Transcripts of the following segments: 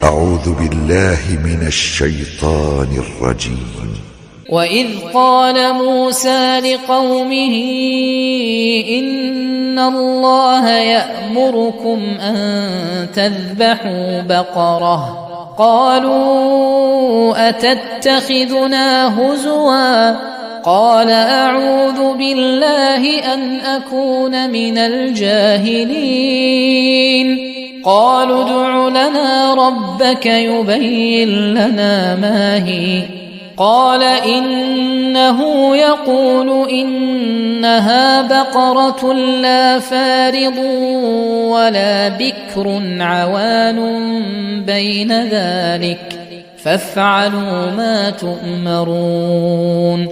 أعوذ بالله من الشيطان الرجيم. وَإِذْ قَالَ مُوسَى لِقَوْمِهِ إِنَّ اللَّهَ يَأْمُرُكُمْ أَن تَذْبَحُوا بَقَرَةً قَالُوا أَتَتَّخِذُنَا هُزُوًا قَالَ أَعُوذُ بِاللَّهِ أَنْ أَكُونَ مِنَ الْجَاهِلِينَ قَالُوا ادْعُ لَنَا رَبَّكَ يُبَيِّن لَّنَا مَا هِيَ قال إنه يقول إنها بقرة لا فارض ولا بكر عوان بين ذلك فافعلوا ما تؤمرون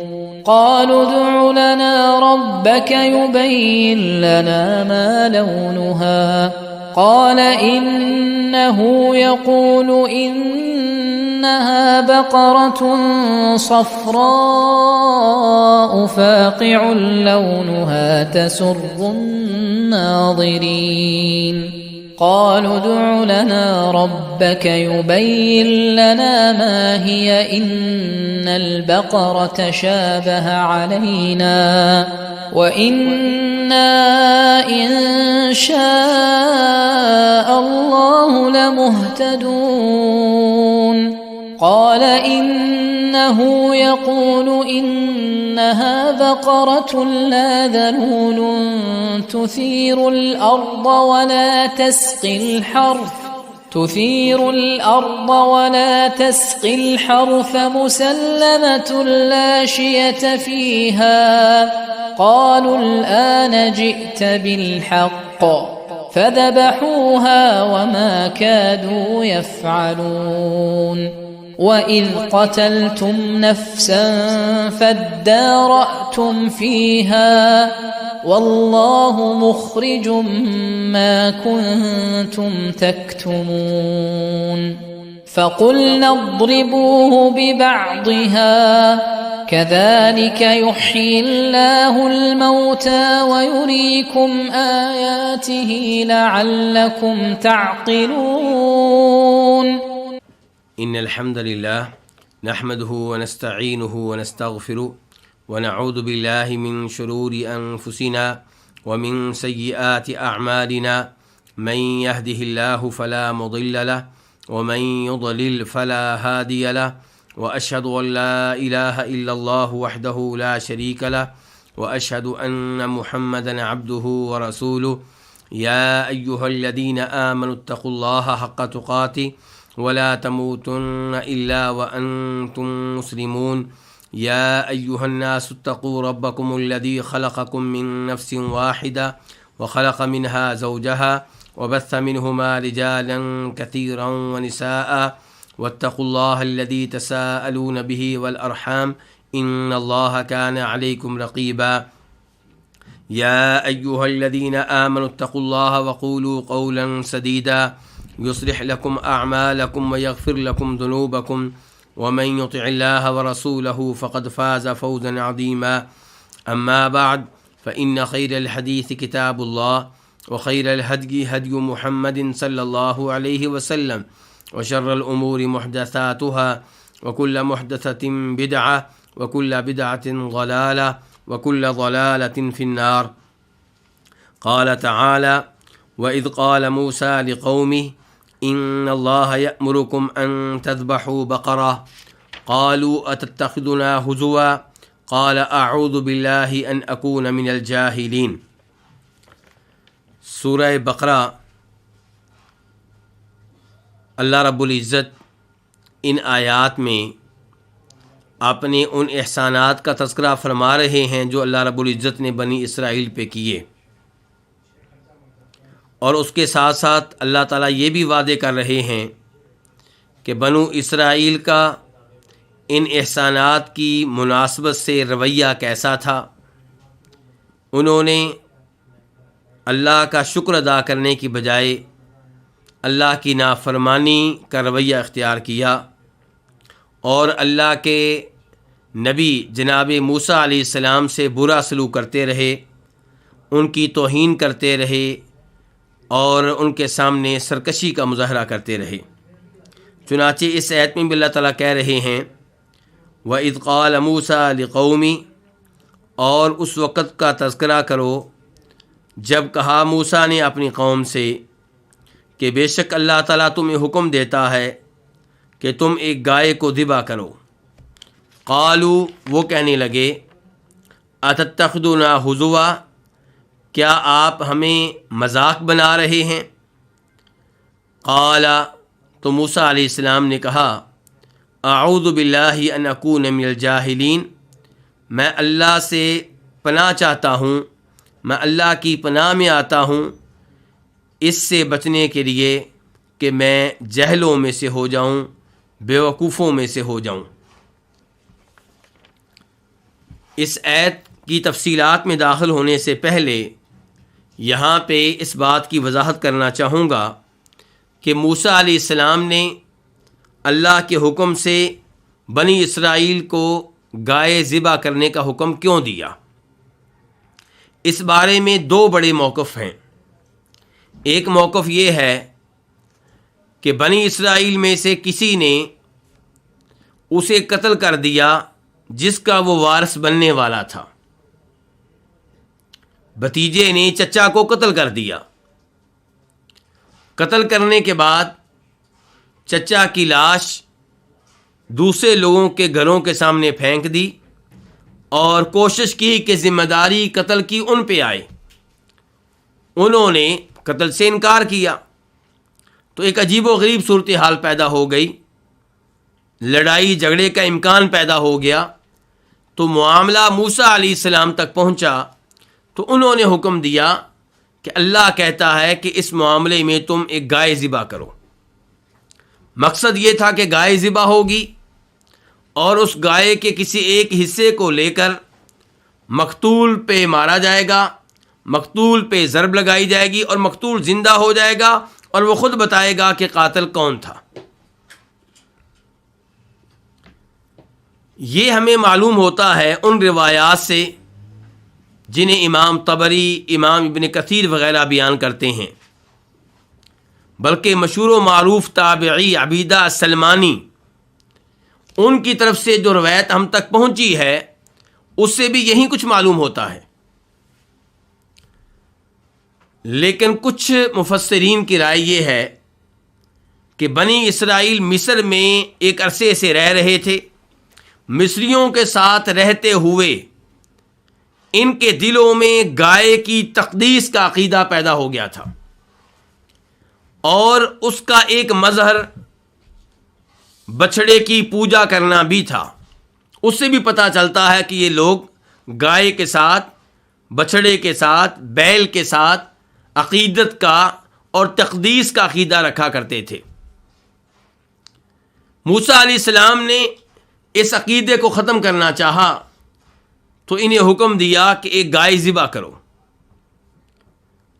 قالوا ادع لنا ربك يبين لنا ما لونها قال إنه يقول إنها بقرة صفراء فاقع لونها تسر الناظرين قالوا ادع لنا ربك يبين لنا ما هي إن البقرة شابه علينا وإنا إن شاء الله لمهتدون قال إنه يقول إنها بقرة لا ذلول تثير الأرض ولا تسقي الحرث مسلمة لا شية فيها قالوا الآن جئت بالحق فذبحوها وما كادوا يفعلون وإذ قتلتم نفسا فادارأتم فيها والله مخرج ما كنتم تكتمون فقلنا اضربوه ببعضها كذلك يحيي الله الموتى ويريكم آياته لعلكم تعقلون إن الحمد لله نحمده ونستعينه ونستغفره ونعوذ بالله من شرور أنفسنا ومن سيئات أعمالنا من يهده الله فلا مضل له ومن يضلل فلا هادي له وأشهد أن لا إله إلا الله وحده لا شريك له وأشهد أن محمدا عبده ورسوله يا أيها الذين آمنوا اتقوا الله حق تقاته ولا تموتن إلا وأنتم مسلمون يا أيها الناس اتقوا ربكم الذي خلقكم من نفس واحدة وخلق منها زوجها وبث منهما رجالا كثيرا ونساء واتقوا الله الذي تساءلون به والأرحام إن الله كان عليكم رقيبا يا أيها الذين آمنوا اتقوا الله وقولوا قولا سديدا يصلح لكم أعمالكم ويغفر لكم ذنوبكم ومن يطع الله ورسوله فقد فاز فوزا عظيما أما بعد فإن خير الحديث كتاب الله وخير الهدي هدي محمد صلى الله عليه وسلم وشر الأمور محدثاتها وكل محدثة بدعة وكل بدعة ضلالة وكل ضلالة في النار قال تعالى وإذ قال موسى لقومه إن الله يأمركم أن تذبحوا بقرة قالوا أتتخذنا هزوا قال أعوذ بالله أن أكون من الجاهلين سورہ بقرہ اللہ رب العزت ان آیات میں اپنے ان احسانات کا تذکرہ فرما رہے ہیں جو اللہ رب العزت نے بنی اسرائیل پہ کیے اور اس کے ساتھ ساتھ اللہ تعالیٰ یہ بھی وعدے کر رہے ہیں کہ بنو اسرائیل کا ان احسانات کی مناسبت سے رویہ کیسا تھا. انہوں نے اللہ کا شکر ادا کرنے کی بجائے اللہ کی نافرمانی کا رویہ اختیار کیا اور اللہ کے نبی جناب موسیٰ علیہ السلام سے برا سلوک کرتے رہے، ان کی توہین کرتے رہے اور ان کے سامنے سرکشی کا مظاہرہ کرتے رہے. چنانچہ اس آیت میں بھی اللہ تعالیٰ کہہ رہے ہیں وَإِذْ قَالَ مُوسَىٰ لِقَوْمِهِ، اور اس وقت کا تذکرہ کرو جب کہا موسیٰ نے اپنی قوم سے کہ بے شک اللہ تعالیٰ تمہیں حکم دیتا ہے کہ تم ایک گائے کو ذبح کرو۔ قالوا، وہ کہنے لگے اتتخذنا ہزوا، کیا آپ ہمیں مذاق بنا رہے ہیں؟ قال، تو موسیٰ علیہ السلام نے کہا اعوذ باللہ ان اکون من الجاہلین، میں اللہ سے پناہ چاہتا ہوں، میں اللہ کی پناہ میں آتا ہوں اس سے بچنے کے لیے کہ میں جہلوں میں سے ہو جاؤں، بیوقوفوں میں سے ہو جاؤں۔ اس آیت کی تفصیلات میں داخل ہونے سے پہلے یہاں پہ اس بات کی وضاحت کرنا چاہوں گا کہ موسیٰ علیہ السلام نے اللہ کے حکم سے بنی اسرائیل کو گائے ذبح کرنے کا حکم کیوں دیا۔ اس بارے میں دو بڑے موقف ہیں۔ ایک موقف یہ ہے کہ بنی اسرائیل میں سے کسی نے اسے قتل کر دیا جس کا وہ وارث بننے والا تھا، بھتیجے نے چچا کو قتل کر دیا۔ قتل کرنے کے بعد چچا کی لاش دوسرے لوگوں کے گھروں کے سامنے پھینک دی اور کوشش کی کہ ذمہ داری قتل کی ان پہ آئے۔ انہوں نے قتل سے انکار کیا تو ایک عجیب و غریب صورتحال پیدا ہو گئی، لڑائی جھگڑے کا امکان پیدا ہو گیا۔ تو معاملہ موسیٰ علیہ السلام تک پہنچا تو انہوں نے حکم دیا کہ اللہ کہتا ہے کہ اس معاملے میں تم ایک گائے ذبح کرو۔ مقصد یہ تھا کہ گائے ذبح ہوگی اور اس گائے کے کسی ایک حصے کو لے کر مقتول پہ مارا جائے گا، مقتول پہ ضرب لگائی جائے گی اور مقتول زندہ ہو جائے گا اور وہ خود بتائے گا کہ قاتل کون تھا۔ یہ ہمیں معلوم ہوتا ہے ان روایات سے جنہیں امام طبری، امام ابن کثیر وغیرہ بیان کرتے ہیں، بلکہ مشہور و معروف تابعی عبیدہ السلمانی، ان کی طرف سے جو روایت ہم تک پہنچی ہے اس سے بھی یہی کچھ معلوم ہوتا ہے۔ لیکن کچھ مفسرین کی رائے یہ ہے کہ بنی اسرائیل مصر میں ایک عرصے سے رہ رہے تھے، مصریوں کے ساتھ رہتے ہوئے ان کے دلوں میں گائے کی تقدیس کا عقیدہ پیدا ہو گیا تھا، اور اس کا ایک مظہر بچھڑے کی پوجا کرنا بھی تھا۔ اس سے بھی پتہ چلتا ہے کہ یہ لوگ گائے کے ساتھ، بچھڑے کے ساتھ، بیل کے ساتھ عقیدت کا اور تقدیس کا عقیدہ رکھا کرتے تھے۔ موسیٰ علیہ السلام نے اس عقیدے کو ختم کرنا چاہا تو انہیں حکم دیا کہ ایک گائے ذبح کرو،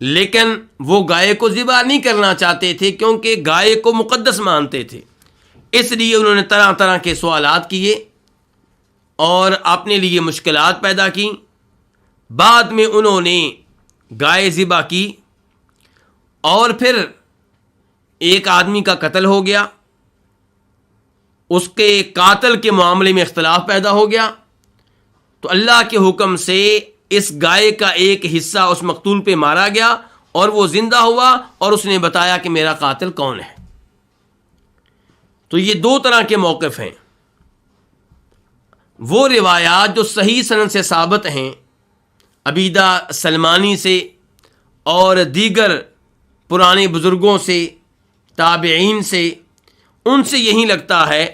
لیکن وہ گائے کو ذبح نہیں کرنا چاہتے تھے کیونکہ گائے کو مقدس مانتے تھے۔ اس لیے انہوں نے طرح طرح کے سوالات کیے اور اپنے لیے مشکلات پیدا کی۔ بعد میں انہوں نے گائے ذبح کی اور پھر ایک آدمی کا قتل ہو گیا، اس کے قاتل کے معاملے میں اختلاف پیدا ہو گیا، تو اللہ کے حکم سے اس گائے کا ایک حصہ اس مقتول پہ مارا گیا اور وہ زندہ ہوا اور اس نے بتایا کہ میرا قاتل کون ہے۔ تو یہ دو طرح کے موقف ہیں۔ وہ روایات جو صحیح سند سے ثابت ہیں عبیدہ سلمانی سے اور دیگر پرانے بزرگوں سے، تابعین سے، ان سے یہی لگتا ہے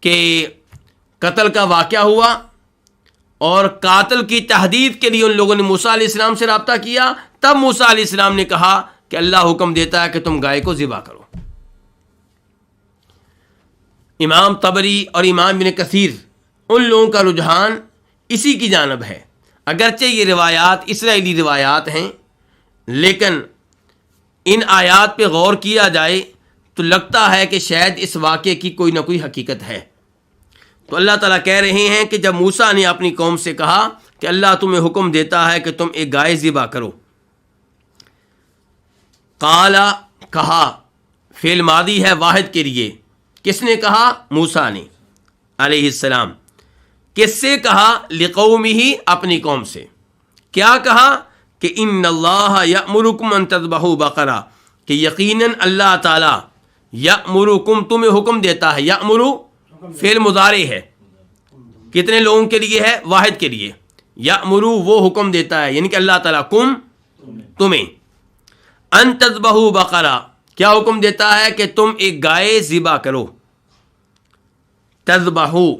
کہ قتل کا واقعہ ہوا اور قاتل کی تحدید کے لیے ان لوگوں نے موسیٰ علیہ السلام سے رابطہ کیا۔ تب موسیٰ علیہ السلام نے کہا کہ اللہ حکم دیتا ہے کہ تم گائے کو ذبح کرو۔ امام طبری اور امام ابن کثیر ان لوگوں کا رجحان اسی کی جانب ہے۔ اگرچہ یہ روایات اسرائیلی روایات ہیں، لیکن ان آیات پہ غور کیا جائے تو لگتا ہے کہ شاید اس واقعے کی کوئی نہ کوئی حقیقت ہے۔ تو اللہ تعالیٰ کہہ رہے ہیں کہ جب موسیٰ نے اپنی قوم سے کہا کہ اللہ تمہیں حکم دیتا ہے کہ تم ایک گائے ذبح کرو، قال، کہا، فعل ماضی ہے واحد کے لیے. کس نے کہا؟ موسیٰ نے علیہ السلام. کس سے کہا؟ لقومہ، اپنی قوم سے. کیا کہا؟ کہ ان اللہ یأمرکم ان تذبحوا بقرہ، کہ یقیناً اللہ تعالیٰ یأمرکم، تمہیں حکم دیتا ہے. یأمر فعل مضارع ہے. کتنے لوگوں کے لیے ہے؟ واحد کے لیے. یأمر وہ حکم دیتا ہے، یعنی کہ اللہ تعالیٰ کم تمہیں. ان تذبحوا بقرہ، کیا حکم دیتا ہے؟ کہ تم ایک گائے ذبح کرو. تذبحوا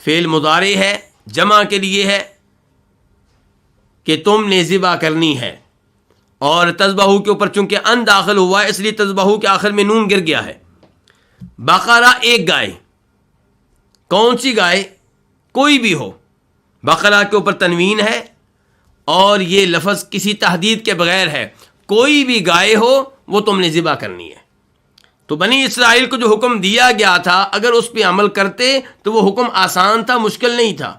فعل مضارع ہے، جمع کے لیے ہے کہ تم نے ذبح کرنی ہے. اور تذبحوا کے اوپر چونکہ ان داخل ہوا ہے اس لیے تذبحوا کے آخر میں نون گر گیا ہے. بقرہ ایک گائے. کون سی گائے؟ کوئی بھی ہو. بقرہ کے اوپر تنوین ہے اور یہ لفظ کسی تحدید کے بغیر ہے. کوئی بھی گائے ہو وہ تم نے ذبح کرنی ہے. تو بنی اسرائیل کو جو حکم دیا گیا تھا اگر اس پہ عمل کرتے تو وہ حکم آسان تھا، مشکل نہیں تھا.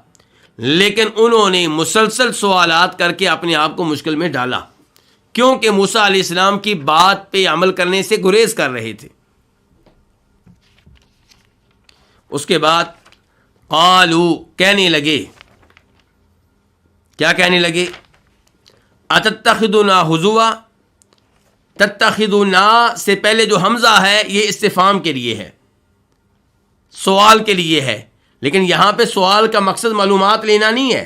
لیکن انہوں نے مسلسل سوالات کر کے اپنے آپ کو مشکل میں ڈالا، کیونکہ موسیٰ علیہ السلام کی بات پہ عمل کرنے سے گریز کر رہے تھے. اس کے بعد قالو، کہنے لگے. کیا کہنے لگے؟ اتتخذنا ہزوا. تتخذنا سے پہلے جو حمزہ ہے یہ استفہام کے لیے ہے، سوال کے لیے ہے. لیکن یہاں پہ سوال کا مقصد معلومات لینا نہیں ہے،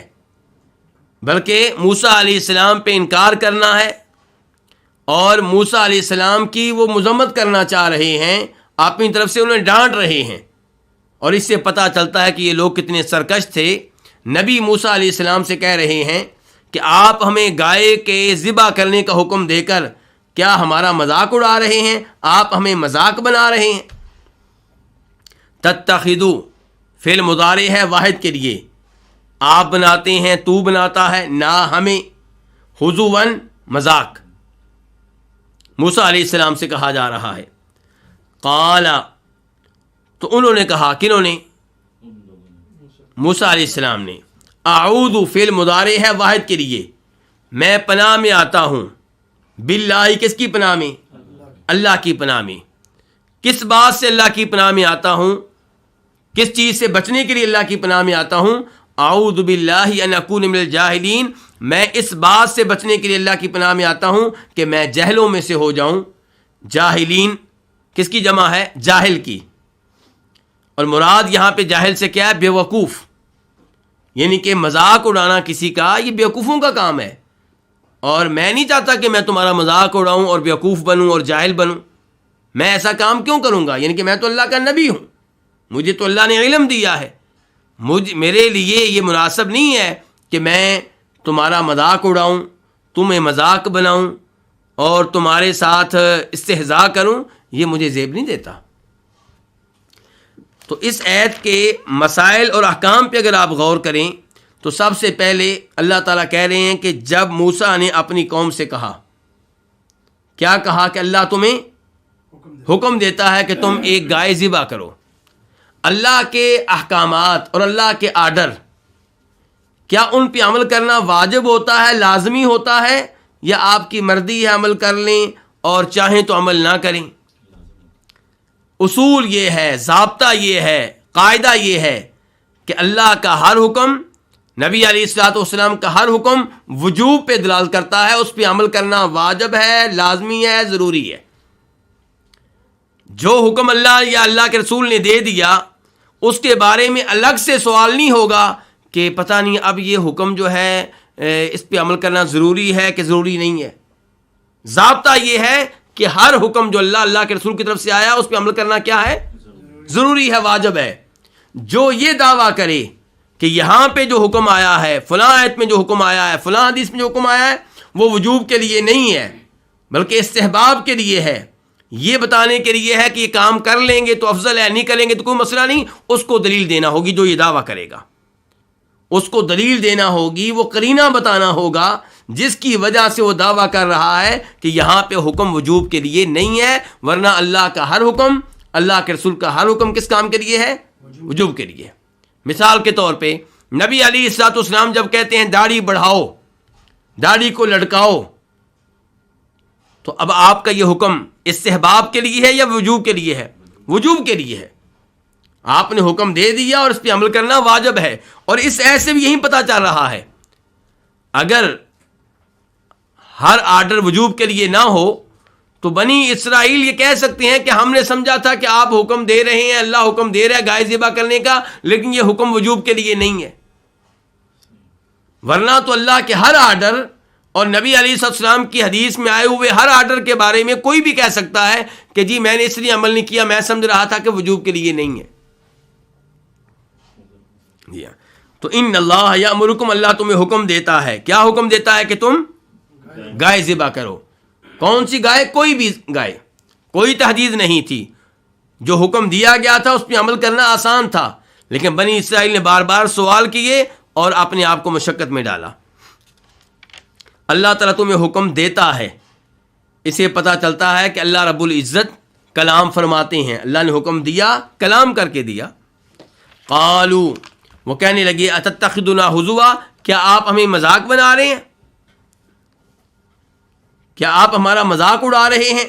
بلکہ موسیٰ علیہ السلام پہ انکار کرنا ہے اور موسیٰ علیہ السلام کی وہ مذمت کرنا چاہ رہے ہیں. اپنی طرف سے انہیں ڈانٹ رہے ہیں اور اس سے پتہ چلتا ہے کہ یہ لوگ کتنے سرکش تھے. نبی موسیٰ علیہ السلام سے کہہ رہے ہیں کہ آپ ہمیں گائے کے ذبح کرنے کا حکم دے کر کیا ہمارا مذاق اڑا رہے ہیں؟ آپ ہمیں مذاق بنا رہے ہیں. تتخذو فعل مضارع ہے واحد کے لیے. آپ بناتے ہیں، تو بناتا ہے، نہ ہمیں. ہزواً مذاق موسیٰ علیہ السلام سے کہا جا رہا ہے. قال، تو انہوں نے کہا، کنہوں نے؟ موسیٰ علیہ السلام نے. اعوذ فعل مضارع ہے واحد کے لیے. میں پناہ میں آتا ہوں. باللہ، کس کی پناہ میں؟ اللہ کی پناہ میں. کس بات سے اللہ کی پناہ میں آتا ہوں؟ کس چیز سے بچنے کے لیے اللہ کی پناہ میں آتا ہوں؟ اعوذ باللہ ان اکون من الجاہلین. میں اس بات سے بچنے کے لیے اللہ کی پناہ میں آتا ہوں کہ میں جہلوں میں سے ہو جاؤں. جاہلین کس کی جمع ہے؟ جاہل کی. اور مراد یہاں پہ جاہل سے کیا ہے؟ بے وقوف. یعنی کہ مذاق اڑانا کسی کا یہ بیوقوفوں کا کام ہے، اور میں نہیں چاہتا کہ میں تمہارا مذاق اڑاؤں اور بیوقوف بنوں اور جاہل بنوں. میں ایسا کام کیوں کروں گا؟ یعنی کہ میں تو اللہ کا نبی ہوں، مجھے تو اللہ نے علم دیا ہے. میرے لیے یہ مناسب نہیں ہے کہ میں تمہارا مذاق اڑاؤں، تمہیں مذاق بناؤں اور تمہارے ساتھ استہزاء کروں. یہ مجھے زیب نہیں دیتا. تو اس آیت کے مسائل اور احکام پہ اگر آپ غور کریں تو سب سے پہلے اللہ تعالیٰ کہہ رہے ہیں کہ جب موسیٰ نے اپنی قوم سے کہا، کیا کہا؟ کہ اللہ تمہیں حکم دیتا ہے کہ تم ایک گائے ذبح کرو. اللہ کے احکامات اور اللہ کے آرڈر، کیا ان پہ عمل کرنا واجب ہوتا ہے، لازمی ہوتا ہے، یا آپ کی مرضی ہے عمل کر لیں اور چاہیں تو عمل نہ کریں؟ اصول یہ ہے، ضابطہ یہ ہے، قاعدہ یہ ہے کہ اللہ کا ہر حکم، نبی علیہ الصلوۃ والسلام کا ہر حکم وجوب پہ دلالت کرتا ہے. اس پہ عمل کرنا واجب ہے، لازمی ہے، ضروری ہے. جو حکم اللہ یا اللہ کے رسول نے دے دیا اس کے بارے میں الگ سے سوال نہیں ہوگا کہ پتہ نہیں اب یہ حکم جو ہے اس پہ عمل کرنا ضروری ہے کہ ضروری نہیں ہے. ضابطہ یہ ہے کہ ہر حکم جو اللہ کے رسول کی طرف سے آیا اس پہ عمل کرنا کیا ہے؟ ضروری ہے، واجب ہے. جو یہ دعویٰ کرے کہ یہاں پہ جو حکم آیا ہے، فلاں آیت میں جو حکم آیا ہے، فلاں حدیث میں جو حکم آیا ہے، وہ وجوب کے لیے نہیں ہے بلکہ استحباب کے لیے ہے، یہ بتانے کے لیے ہے کہ یہ کام کر لیں گے تو افضل ہے، نہیں کریں گے تو کوئی مسئلہ نہیں، اس کو دلیل دینا ہوگی. جو یہ دعویٰ کرے گا اس کو دلیل دینا ہوگی، وہ قرینہ بتانا ہوگا جس کی وجہ سے وہ دعویٰ کر رہا ہے کہ یہاں پہ حکم وجوب کے لیے نہیں ہے، ورنہ اللہ کا ہر حکم، اللہ کے رسول کا ہر حکم کس کام کے لیے ہے؟ وجوب کے لیے. مثال کے طور پہ نبی علیہ الصلوۃ والسلام جب کہتے ہیں داڑھی بڑھاؤ، داڑھی کو لٹکاؤ، تو اب آپ کا یہ حکم استحباب کے لیے ہے یا وجوب کے لیے ہے؟ وجوب کے لیے ہے. آپ نے حکم دے دیا اور اس پہ عمل کرنا واجب ہے. اور اس ایسے بھی یہی پتہ چل رہا ہے اگر ہر آرڈر وجوب کے لیے نہ ہو تو بنی اسرائیل یہ کہہ سکتے ہیں کہ ہم نے سمجھا تھا کہ آپ حکم دے رہے ہیں، اللہ حکم دے رہا ہے گائے ذبح کرنے کا، لیکن یہ حکم وجوب کے لیے نہیں ہے. ورنہ تو اللہ کے ہر آرڈر اور نبی علیہ السلام کی حدیث میں آئے ہوئے ہر آرڈر کے بارے میں کوئی بھی کہہ سکتا ہے کہ جی میں نے اس لیے عمل نہیں کیا، میں سمجھ رہا تھا کہ وجوب کے لیے نہیں ہے. تو ان اللہ یامرکم، اللہ تمہیں حکم دیتا ہے. کیا حکم دیتا ہے؟ کہ تم گائے ذبح کرو. کون سی گائے؟ کوئی بھی گائے. کوئی تحدید نہیں تھی. جو حکم دیا گیا تھا اس پہ عمل کرنا آسان تھا، لیکن بنی اسرائیل نے بار بار سوال کیے اور اپنے آپ کو مشقت میں ڈالا. اللہ تعالیٰ تمہیں حکم دیتا ہے. اسے پتہ چلتا ہے کہ اللہ رب العزت کلام فرماتے ہیں. اللہ نے حکم دیا، کلام کر کے دیا. قالو، وہ کہنے لگے اتتخذنا ہزوا، کیا آپ ہمیں مذاق بنا رہے ہیں؟ کیا آپ ہمارا مذاق اڑا رہے ہیں؟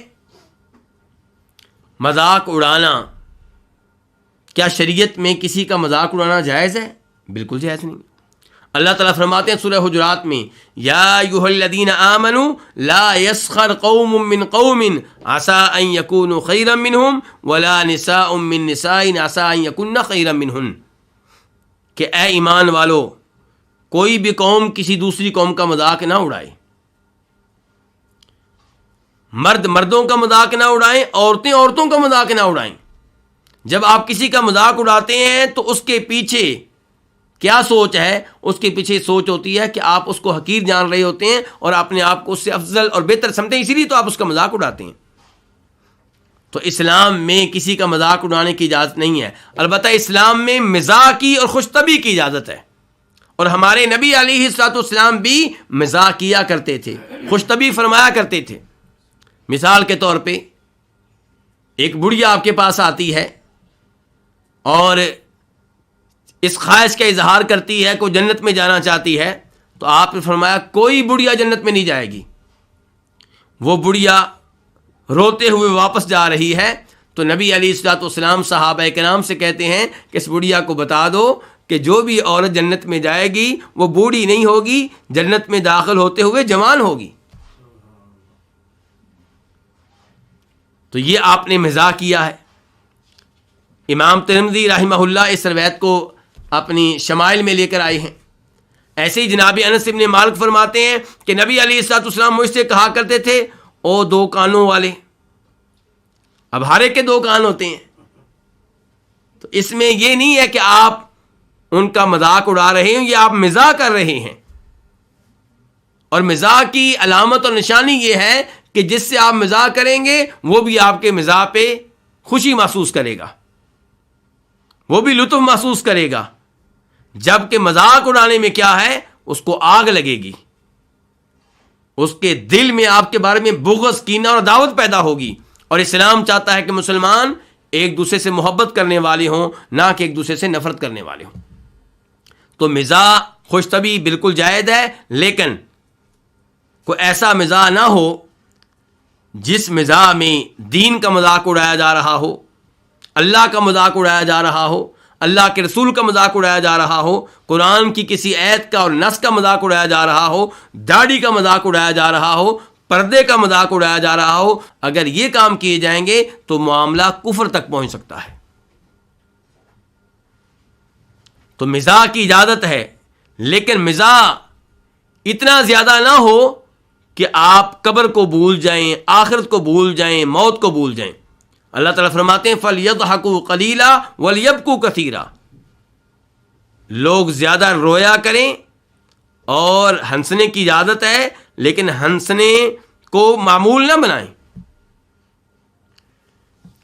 مذاق اڑانا، کیا شریعت میں کسی کا مذاق اڑانا جائز ہے؟ بالکل جائز نہیں. اللہ تعالیٰ فرماتے ہیں سورہ حجرات میں، یا ایھا الذین آمنوا لا یسخر قوم من قوم عسى ان یکونوا خیرا منہم ولا نساء من نساء عسى ان یکن خیرا منہن. کہ اے ایمان والو، کوئی بھی قوم کسی دوسری قوم کا مذاق نہ اڑائے. مرد مردوں کا مذاق نہ اڑائیں، عورتیں عورتوں کا مذاق نہ اڑائیں. جب آپ کسی کا مذاق اڑاتے ہیں تو اس کے پیچھے کیا سوچ ہے؟ اس کے پیچھے سوچ ہوتی ہے کہ آپ اس کو حقیر جان رہے ہوتے ہیں اور اپنے آپ کو اس سے افضل اور بہتر سمجھتے ہیں، اسی لیے تو آپ اس کا مذاق اڑاتے ہیں. تو اسلام میں کسی کا مذاق اڑانے کی اجازت نہیں ہے. البتہ اسلام میں مزاح کی اور خوش طبعی کی اجازت ہے، اور ہمارے نبی علیہ السلام بھی مزاح کیا کرتے تھے، خوش طبعی فرمایا کرتے تھے. مثال کے طور پہ ایک بڑھیا آپ کے پاس آتی ہے اور اس خواہش کا اظہار کرتی ہے کہ وہ جنت میں جانا چاہتی ہے، تو آپ نے فرمایا کوئی بڑھیا جنت میں نہیں جائے گی. وہ بڑھیا روتے ہوئے واپس جا رہی ہے تو نبی علیہ السلام صحابہ کرام سے کہتے ہیں کہ اس بڑھیا کو بتا دو کہ جو بھی عورت جنت میں جائے گی وہ بوڑھی نہیں ہوگی، جنت میں داخل ہوتے ہوئے جوان ہوگی. تو یہ آپ نے مزاح کیا ہے. امام ترمذی رحمہ اللہ اس روایت کو اپنی شمائل میں لے کر آئے ہیں. ایسے ہی جناب انس بن مالک فرماتے ہیں کہ نبی علیہ السلام مجھ سے کہا کرتے تھے، او دو کانوں والے. اب ہر ایک کے دو کان ہوتے ہیں، تو اس میں یہ نہیں ہے کہ آپ ان کا مذاق اڑا رہے ہیں، یہ آپ مزاح کر رہے ہیں. اور مزاح کی علامت اور نشانی یہ ہے کہ جس سے آپ مزاح کریں گے وہ بھی آپ کے مزاح پہ خوشی محسوس کرے گا، وہ بھی لطف محسوس کرے گا. جبکہ مذاق اڑانے میں کیا ہے؟ اس کو آگ لگے گی، اس کے دل میں آپ کے بارے میں بغض، کینہ اور عداوت پیدا ہوگی. اور اسلام چاہتا ہے کہ مسلمان ایک دوسرے سے محبت کرنے والے ہوں، نہ کہ ایک دوسرے سے نفرت کرنے والے ہوں. تو مزاح خوش طبعی بالکل جائز ہے، لیکن کوئی ایسا مزاح نہ ہو جس مزاح میں دین کا مذاق اڑایا جا رہا ہو، اللہ کا مذاق اڑایا جا رہا ہو، اللہ کے رسول کا مذاق اڑایا جا رہا ہو، قرآن کی کسی آیت کا اور نص کا مذاق اڑایا جا رہا ہو، داڑھی کا مذاق اڑایا جا رہا ہو، پردے کا مذاق اڑایا جا رہا ہو. اگر یہ کام کیے جائیں گے تو معاملہ کفر تک پہنچ سکتا ہے. تو مزاح کی اجازت ہے، لیکن مزاح اتنا زیادہ نہ ہو کہ آپ قبر کو بھول جائیں، آخرت کو بھول جائیں، موت کو بھول جائیں. اللہ تعالیٰ فرماتے ہیں فَلْيَضْحَكُوا قَلِيلًا وَلْيَبْكُوا كَثِيرًا. لوگ زیادہ رویا کریں اور ہنسنے کی اجازت ہے، لیکن ہنسنے کو معمول نہ بنائیں.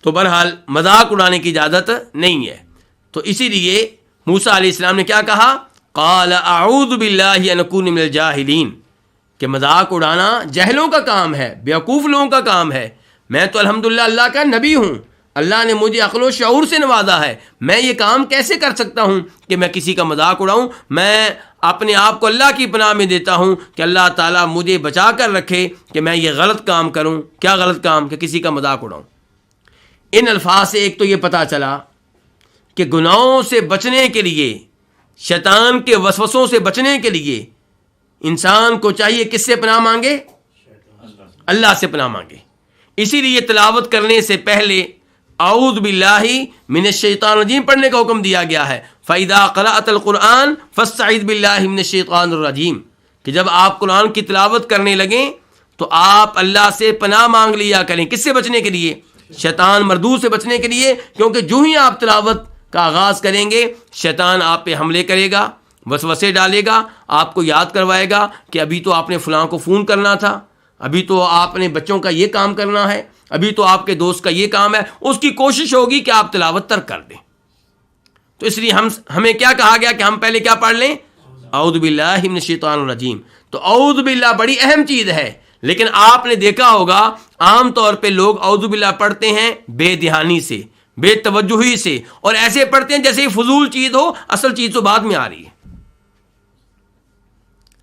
تو بہرحال مذاق اڑانے کی اجازت نہیں ہے. تو اسی لیے موسیٰ علیہ السلام نے کیا کہا؟ قَالَ أَعُوذُ بِاللَّهِ أَنْ أَكُونَ مِنَ الْجَاهِلِينَ، کہ مذاق اڑانا جاہلوں کا کام ہے، بیوقوف لوگوں کا کام ہے. میں تو الحمدللہ اللہ کا نبی ہوں، اللہ نے مجھے عقل و شعور سے نوازا ہے، میں یہ کام کیسے کر سکتا ہوں کہ میں کسی کا مذاق اڑاؤں؟ میں اپنے آپ کو اللہ کی پناہ میں دیتا ہوں کہ اللہ تعالیٰ مجھے بچا کر رکھے کہ میں یہ غلط کام کروں۔ کیا غلط کام؟ کہ کسی کا مذاق اڑاؤں۔ ان الفاظ سے ایک تو یہ پتہ چلا کہ گناہوں سے بچنے کے لیے، شیطان کے وسوسوں سے بچنے کے لیے انسان کو چاہیے کس سے پناہ مانگے؟ اللہ سے پناہ مانگے۔ اسی لیے تلاوت کرنے سے پہلے اعوذ باللہ من الشیطان الرجیم پڑھنے کا حکم دیا گیا ہے۔ فَإِذَا قَرَأْتَ الْقُرْآنَ فَاسْتَعِذْ بِاللَّهِ مِنَ الشَّيْطَانِ الرَّجِيمِ، کہ جب آپ قرآن کی تلاوت کرنے لگیں تو آپ اللہ سے پناہ مانگ لیا کریں۔ کس سے بچنے کے لیے؟ شیطان مردود سے بچنے کے لیے، کیونکہ جو ہی آپ تلاوت کا آغاز کریں گے شیطان آپ پہ حملے کرے گا، وسوسے ڈالے گا، آپ کو یاد کروائے گا کہ ابھی تو آپ نے فلاں کو فون کرنا تھا، ابھی تو آپ نے بچوں کا یہ کام کرنا ہے، ابھی تو آپ کے دوست کا یہ کام ہے۔ اس کی کوشش ہوگی کہ آپ تلاوت ترک کر دیں۔ تو اس لیے ہمیں کیا کہا گیا کہ ہم پہلے کیا پڑھ لیں؟ اعوذ باللہ من الشیطان الرجیم۔ تو اعوذ باللہ بڑی اہم چیز ہے، لیکن آپ نے دیکھا ہوگا عام طور پہ لوگ اعوذ باللہ پڑھتے ہیں بے دھیانی سے، بے توجہی سے، اور ایسے پڑھتے ہیں جیسے فضول چیز ہو، اصل چیز تو بعد میں آ رہی ہے۔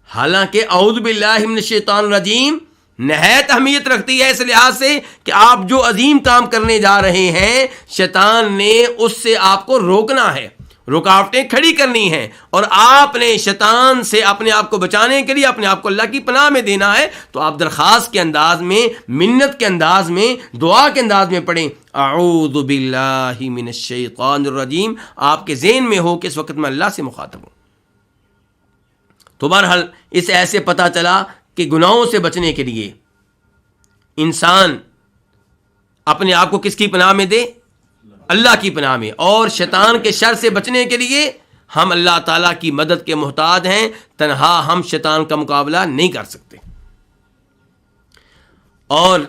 حالانکہ اعوذ باللہ من الشیطان الرجیم نہایت اہمیت رکھتی ہے اس لحاظ سے کہ آپ جو عظیم کام کرنے جا رہے ہیں شیطان نے اس سے آپ کو روکنا ہے، رکاوٹیں کھڑی کرنی ہیں، اور آپ نے شیطان سے اپنے آپ کو بچانے کے لیے اپنے آپ کو اللہ کی پناہ میں دینا ہے۔ تو آپ درخواست کے انداز میں، منت کے انداز میں، دعا کے انداز میں پڑھیں اعوذ باللہ من الشیطان الرجیم، آپ کے ذہن میں ہو کہ اس وقت میں اللہ سے مخاطب ہوں۔ تو بہرحال اس ایسے پتہ چلا کہ گناہوں سے بچنے کے لیے انسان اپنے آپ کو کس کی پناہ میں دے؟ اللہ کی پناہ میں، اور شیطان کے شر سے بچنے کے لیے ہم اللہ تعالیٰ کی مدد کے محتاج ہیں، تنہا ہم شیطان کا مقابلہ نہیں کر سکتے۔ اور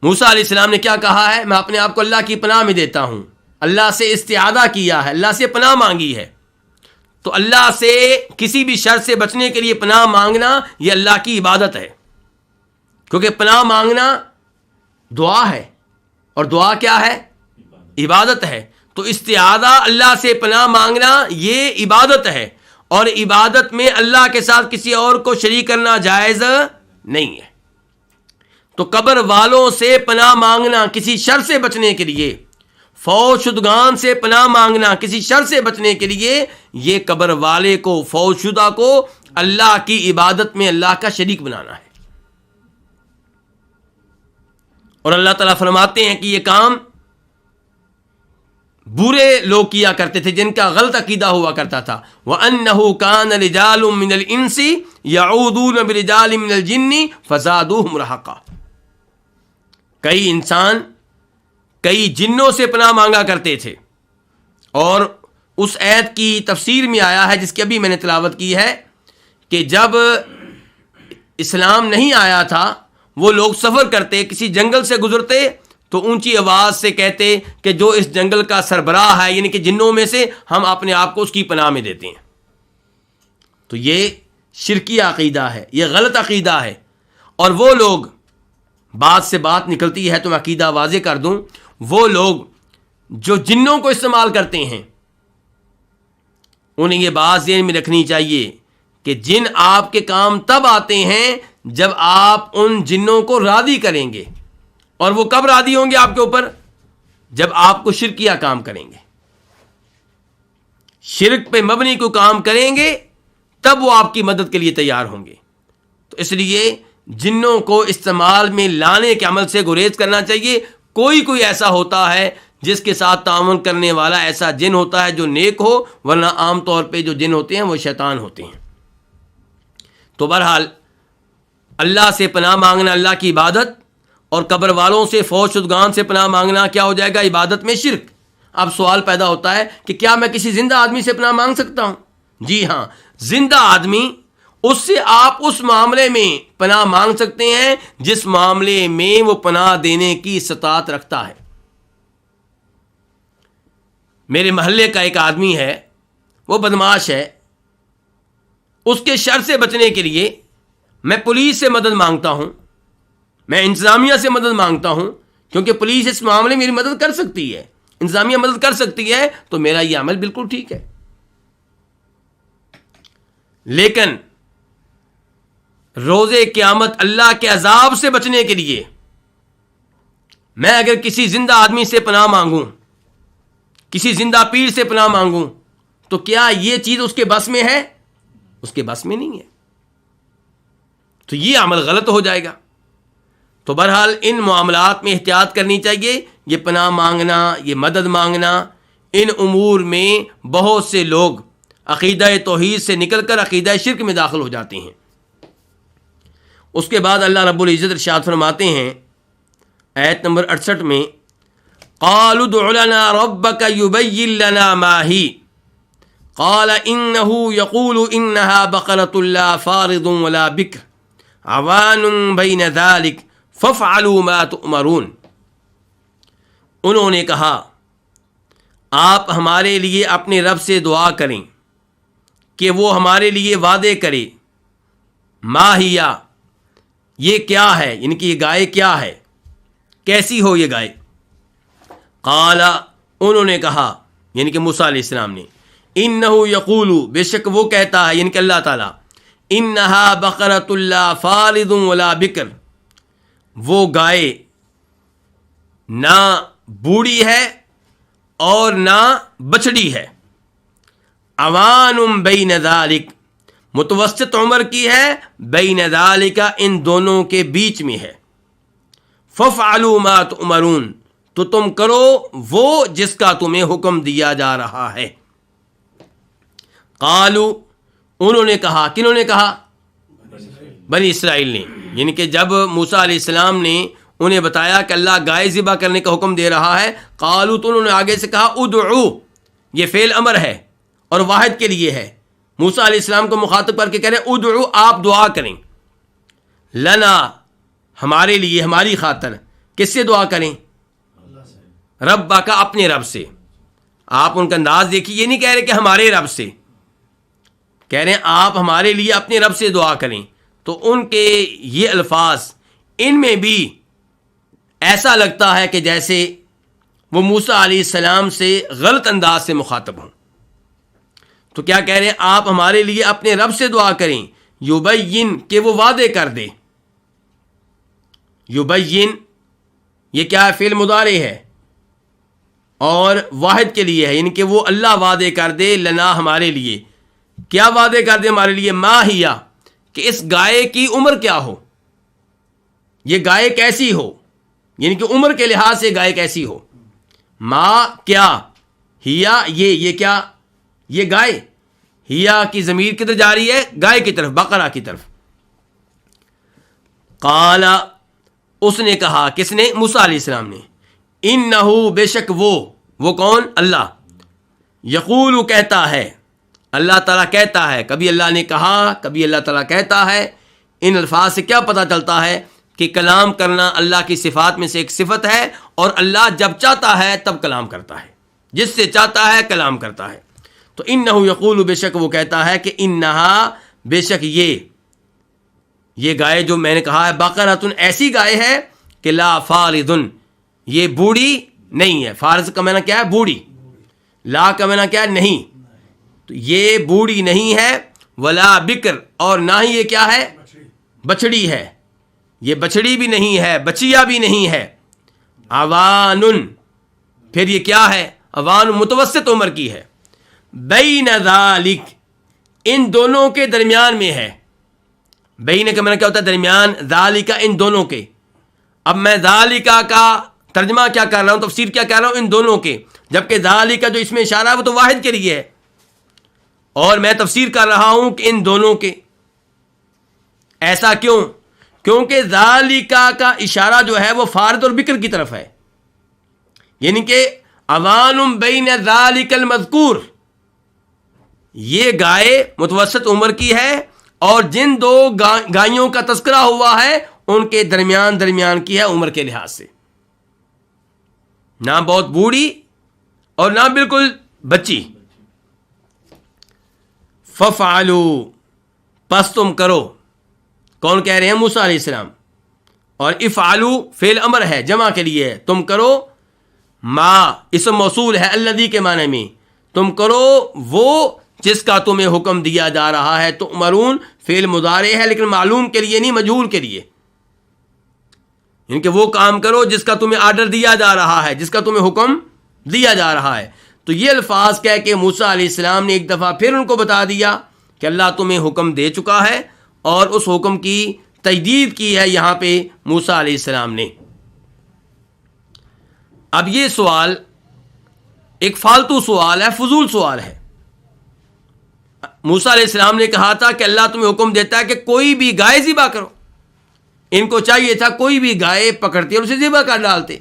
موسیٰ علیہ السلام نے کیا کہا ہے؟ میں اپنے آپ کو اللہ کی پناہ میں دیتا ہوں، اللہ سے استعاذہ کیا ہے، اللہ سے پناہ مانگی ہے۔ تو اللہ سے کسی بھی شر سے بچنے کے لیے پناہ مانگنا یہ اللہ کی عبادت ہے، کیونکہ پناہ مانگنا دعا ہے، اور دعا کیا ہے؟ عبادت ہے۔ تو استعاذہ، اللہ سے پناہ مانگنا، یہ عبادت ہے، اور عبادت میں اللہ کے ساتھ کسی اور کو شریک کرنا جائز نہیں ہے۔ تو قبر والوں سے پناہ مانگنا کسی شر سے بچنے کے لیے، فوت شدگان سے پناہ مانگنا کسی شر سے بچنے کے لیے، یہ قبر والے کو، فوت شدہ کو اللہ کی عبادت میں اللہ کا شریک بنانا ہے۔ اور اللہ تعالیٰ فرماتے ہیں کہ یہ کام برے لوگ کیا کرتے تھے، جن کا غلط عقیدہ ہوا کرتا تھا۔ وَأَنَّهُ كَانَ رِجَالٌ مِّنَ الْإِنسِ يَعُوذُونَ بِرِجَالٍ مِّنَ الْجِنِّ فَزَادُوهُمْ رَهَقًا، کئی انسان کئی جنوں سے پناہ مانگا کرتے تھے، اور اس آیت کی تفسیر میں آیا ہے جس کی ابھی میں نے تلاوت کی ہے کہ جب اسلام نہیں آیا تھا وہ لوگ سفر کرتے، کسی جنگل سے گزرتے تو اونچی آواز سے کہتے کہ جو اس جنگل کا سربراہ ہے، یعنی کہ جنوں میں سے، ہم اپنے آپ کو اس کی پناہ میں دیتے ہیں۔ تو یہ شرکی عقیدہ ہے، یہ غلط عقیدہ ہے۔ اور وہ لوگ، بات سے بات نکلتی ہے تو میں عقیدہ واضح کر دوں، وہ لوگ جو جنوں کو استعمال کرتے ہیں انہیں یہ بات ذہن میں رکھنی چاہیے کہ جن آپ کے کام تب آتے ہیں جب آپ ان جنوں کو راضی کریں گے، اور وہ کب راضی ہوں گے آپ کے اوپر؟ جب آپ کو شرکیہ کام کریں گے، شرک پہ مبنی کو کام کریں گے، تب وہ آپ کی مدد کے لیے تیار ہوں گے۔ تو اس لیے جنوں کو استعمال میں لانے کے عمل سے گریز کرنا چاہیے۔ کوئی ایسا ہوتا ہے جس کے ساتھ تعاون کرنے والا ایسا جن ہوتا ہے جو نیک ہو، ورنہ عام طور پہ جو جن ہوتے ہیں وہ شیطان ہوتے ہیں۔ تو بہرحال اللہ سے پناہ مانگنا اللہ کی عبادت، اور قبر والوں سے، فوت شدگان سے پناہ مانگنا کیا ہو جائے گا؟ عبادت میں شرک۔ اب سوال پیدا ہوتا ہے کہ کیا میں کسی زندہ آدمی سے پناہ مانگ سکتا ہوں؟ جی ہاں، زندہ آدمی، اس سے آپ اس معاملے میں پناہ مانگ سکتے ہیں جس معاملے میں وہ پناہ دینے کی استطاعت رکھتا ہے۔ میرے محلے کا ایک آدمی ہے، وہ بدماش ہے، اس کے شر سے بچنے کے لیے میں پولیس سے مدد مانگتا ہوں، میں انتظامیہ سے مدد مانگتا ہوں کیونکہ پولیس اس معاملے میں میری مدد کر سکتی ہے، انتظامیہ مدد کر سکتی ہے، تو میرا یہ عمل بالکل ٹھیک ہے۔ لیکن روز قیامت اللہ کے عذاب سے بچنے کے لیے میں اگر کسی زندہ آدمی سے پناہ مانگوں، کسی زندہ پیر سے پناہ مانگوں، تو کیا یہ چیز اس کے بس میں ہے؟ اس کے بس میں نہیں ہے، تو یہ عمل غلط ہو جائے گا۔ تو بہرحال ان معاملات میں احتیاط کرنی چاہیے۔ یہ پناہ مانگنا، یہ مدد مانگنا، ان امور میں بہت سے لوگ عقیدہ توحید سے نکل کر عقیدہ شرک میں داخل ہو جاتے ہیں۔ اس کے بعد اللہ رب العزت ارشاد فرماتے ہیں آیت نمبر 68 میں، قالوا ادع لنا ربك يبين لنا ما هي قال انه يقول انها بقرة لا فارض ولا بكر عوان بين ذلك فافعلوا ما تؤمرون۔ انہوں نے کہا آپ ہمارے لیے اپنے رب سے دعا کریں کہ وہ ہمارے لیے وعدے کرے، ماہیا یہ کیا ہے، یعنی کہ یہ گائے کیا ہے، کیسی ہو یہ گائے۔ قال انہوں نے کہا، یعنی کہ موسیٰ علیہ السلام نے، انہ یقول بے شک وہ کہتا ہے، یعنی کہ اللہ تعالیٰ، انہا بقرۃ لا فارض ولا بکر، وہ گائے نہ بوڑھی ہے اور نہ بچڑی ہے، عوان بین ذالک متوسط عمر کی ہے، بین ذالک ان دونوں کے بیچ میں ہے، فافعلوا ما تؤمرون تو تم کرو وہ جس کا تمہیں حکم دیا جا رہا ہے۔ قالوا انہوں نے کہا، کنہوں نے کہا؟ بنی اسرائیل نے، یعنی کہ جب موسیٰ علیہ السلام نے انہیں بتایا کہ اللہ گائے ذبح کرنے کا حکم دے رہا ہے، قالوا تو انہوں نے آگے سے کہا ادعو، یہ فعل امر ہے اور واحد کے لیے ہے۔ موسیٰ علیہ السلام کو مخاطب کر کے کہہ رہے ادعو، آپ دعا کریں، لنا ہمارے لیے، ہماری خاطر۔ کس سے دعا کریں؟ رب کا، اپنے رب سے۔ آپ ان کا انداز دیکھیے، یہ نہیں کہہ رہے کہ ہمارے رب سے، کہہ رہے ہیں آپ ہمارے لیے اپنے رب سے دعا کریں۔ تو ان کے یہ الفاظ، ان میں بھی ایسا لگتا ہے کہ جیسے وہ موسیٰ علیہ السلام سے غلط انداز سے مخاطب ہوں۔ تو کیا کہہ رہے ہیں؟ آپ ہمارے لیے اپنے رب سے دعا کریں، یبین کہ وہ وعدے کر دے۔ یبین یہ کیا ہے؟ فعل مضارع ہے اور واحد کے لیے ہے، یعنی کہ وہ اللہ وعدے کر دے، لنا ہمارے لیے۔ کیا وعدے کر دے ہمارے لیے؟ ماہیا کہ اس گائے کی عمر کیا ہو، یہ گائے کیسی ہو، یعنی کہ عمر کے لحاظ سے گائے کیسی ہو۔ ما کیا، ہیا یہ کیا، یہ گائے۔ ہیا کی ضمیر کدھر جا رہی ہے؟ گائے کی طرف، بقرہ کی طرف۔ قال اس نے کہا، کس نے؟ موسیٰ علیہ السلام نے، انہو بے شک وہ کون؟ اللہ، یقول کہتا ہے، اللہ تعالیٰ کہتا ہے۔ کبھی اللہ نے کہا، کبھی اللہ تعالیٰ کہتا ہے۔ ان الفاظ سے کیا پتہ چلتا ہے کہ کلام کرنا اللہ کی صفات میں سے ایک صفت ہے، اور اللہ جب چاہتا ہے تب کلام کرتا ہے، جس سے چاہتا ہے کلام کرتا ہے۔ تو انہو یقول بے شک وہ کہتا ہے کہ انہا بے شک یہ گائے جو میں نے کہا ہے، بقرۃ ایسی گائے ہے کہ لا فارض یہ بوڑھی نہیں ہے۔ فارض کا معنی کیا ہے؟ بوڑھی۔ لا کا معنی کیا ہے؟ نہیں۔ تو یہ بوڑھی نہیں ہے، ولا بکر اور نہ ہی یہ کیا ہے؟ بچڑی ہے۔ یہ بچڑی بھی نہیں ہے، بچیا بھی نہیں ہے۔ عوان پھر یہ کیا ہے؟ عوان متوسط عمر کی ہے، بین ذالک ان دونوں کے درمیان میں ہے۔ بین کا معنی کیا ہوتا ہے؟ درمیان، ذالک ان دونوں کے۔ اب میں ذالک کا ترجمہ کیا کر رہا ہوں، تفسیر کیا کر رہا ہوں؟ ان دونوں کے، جبکہ ذالک جو اس میں اشارہ ہے وہ تو واحد کے لیے ہے، اور میں تفسیر کر رہا ہوں کہ ان دونوں کے۔ ایسا کیوں؟ کیونکہ ذالک کا اشارہ جو ہے وہ فارض اور بکر کی طرف ہے، یعنی کہ عوان بین ذالک المذکور، یہ گائے متوسط عمر کی ہے، اور جن دو گائیوں کا تذکرہ ہوا ہے ان کے درمیان کی ہے عمر کے لحاظ سے، نہ بہت بوڑھی اور نہ بالکل بچی۔ ففعلوا پس تم کرو، کون کہہ رہے ہیں؟ موسیٰ علیہ السلام۔ اور افعلوا فعل امر ہے، جمع کے لیے ہے، تم کرو، ما اسم موصول ہے الذی کے معنی میں، تم کرو وہ جس کا تمہیں حکم دیا جا رہا ہے. تؤمرون فعل مضارع ہے لیکن معلوم کے لیے نہیں، مجہول کے لیے، یعنی کہ وہ کام کرو جس کا تمہیں آرڈر دیا جا رہا ہے، جس کا تمہیں حکم دیا جا رہا ہے. تو یہ الفاظ کہہ کے موسیٰ علیہ السلام نے ایک دفعہ پھر ان کو بتا دیا کہ اللہ تمہیں حکم دے چکا ہے، اور اس حکم کی تجدید کی ہے یہاں پہ موسیٰ علیہ السلام نے. اب یہ سوال ایک فالتو سوال ہے، فضول سوال ہے. موسیٰ علیہ السلام نے کہا تھا کہ اللہ تمہیں حکم دیتا ہے کہ کوئی بھی گائے ذبح کرو. ان کو چاہیے تھا کوئی بھی گائے پکڑتے اور اسے ذبح کر ڈالتے،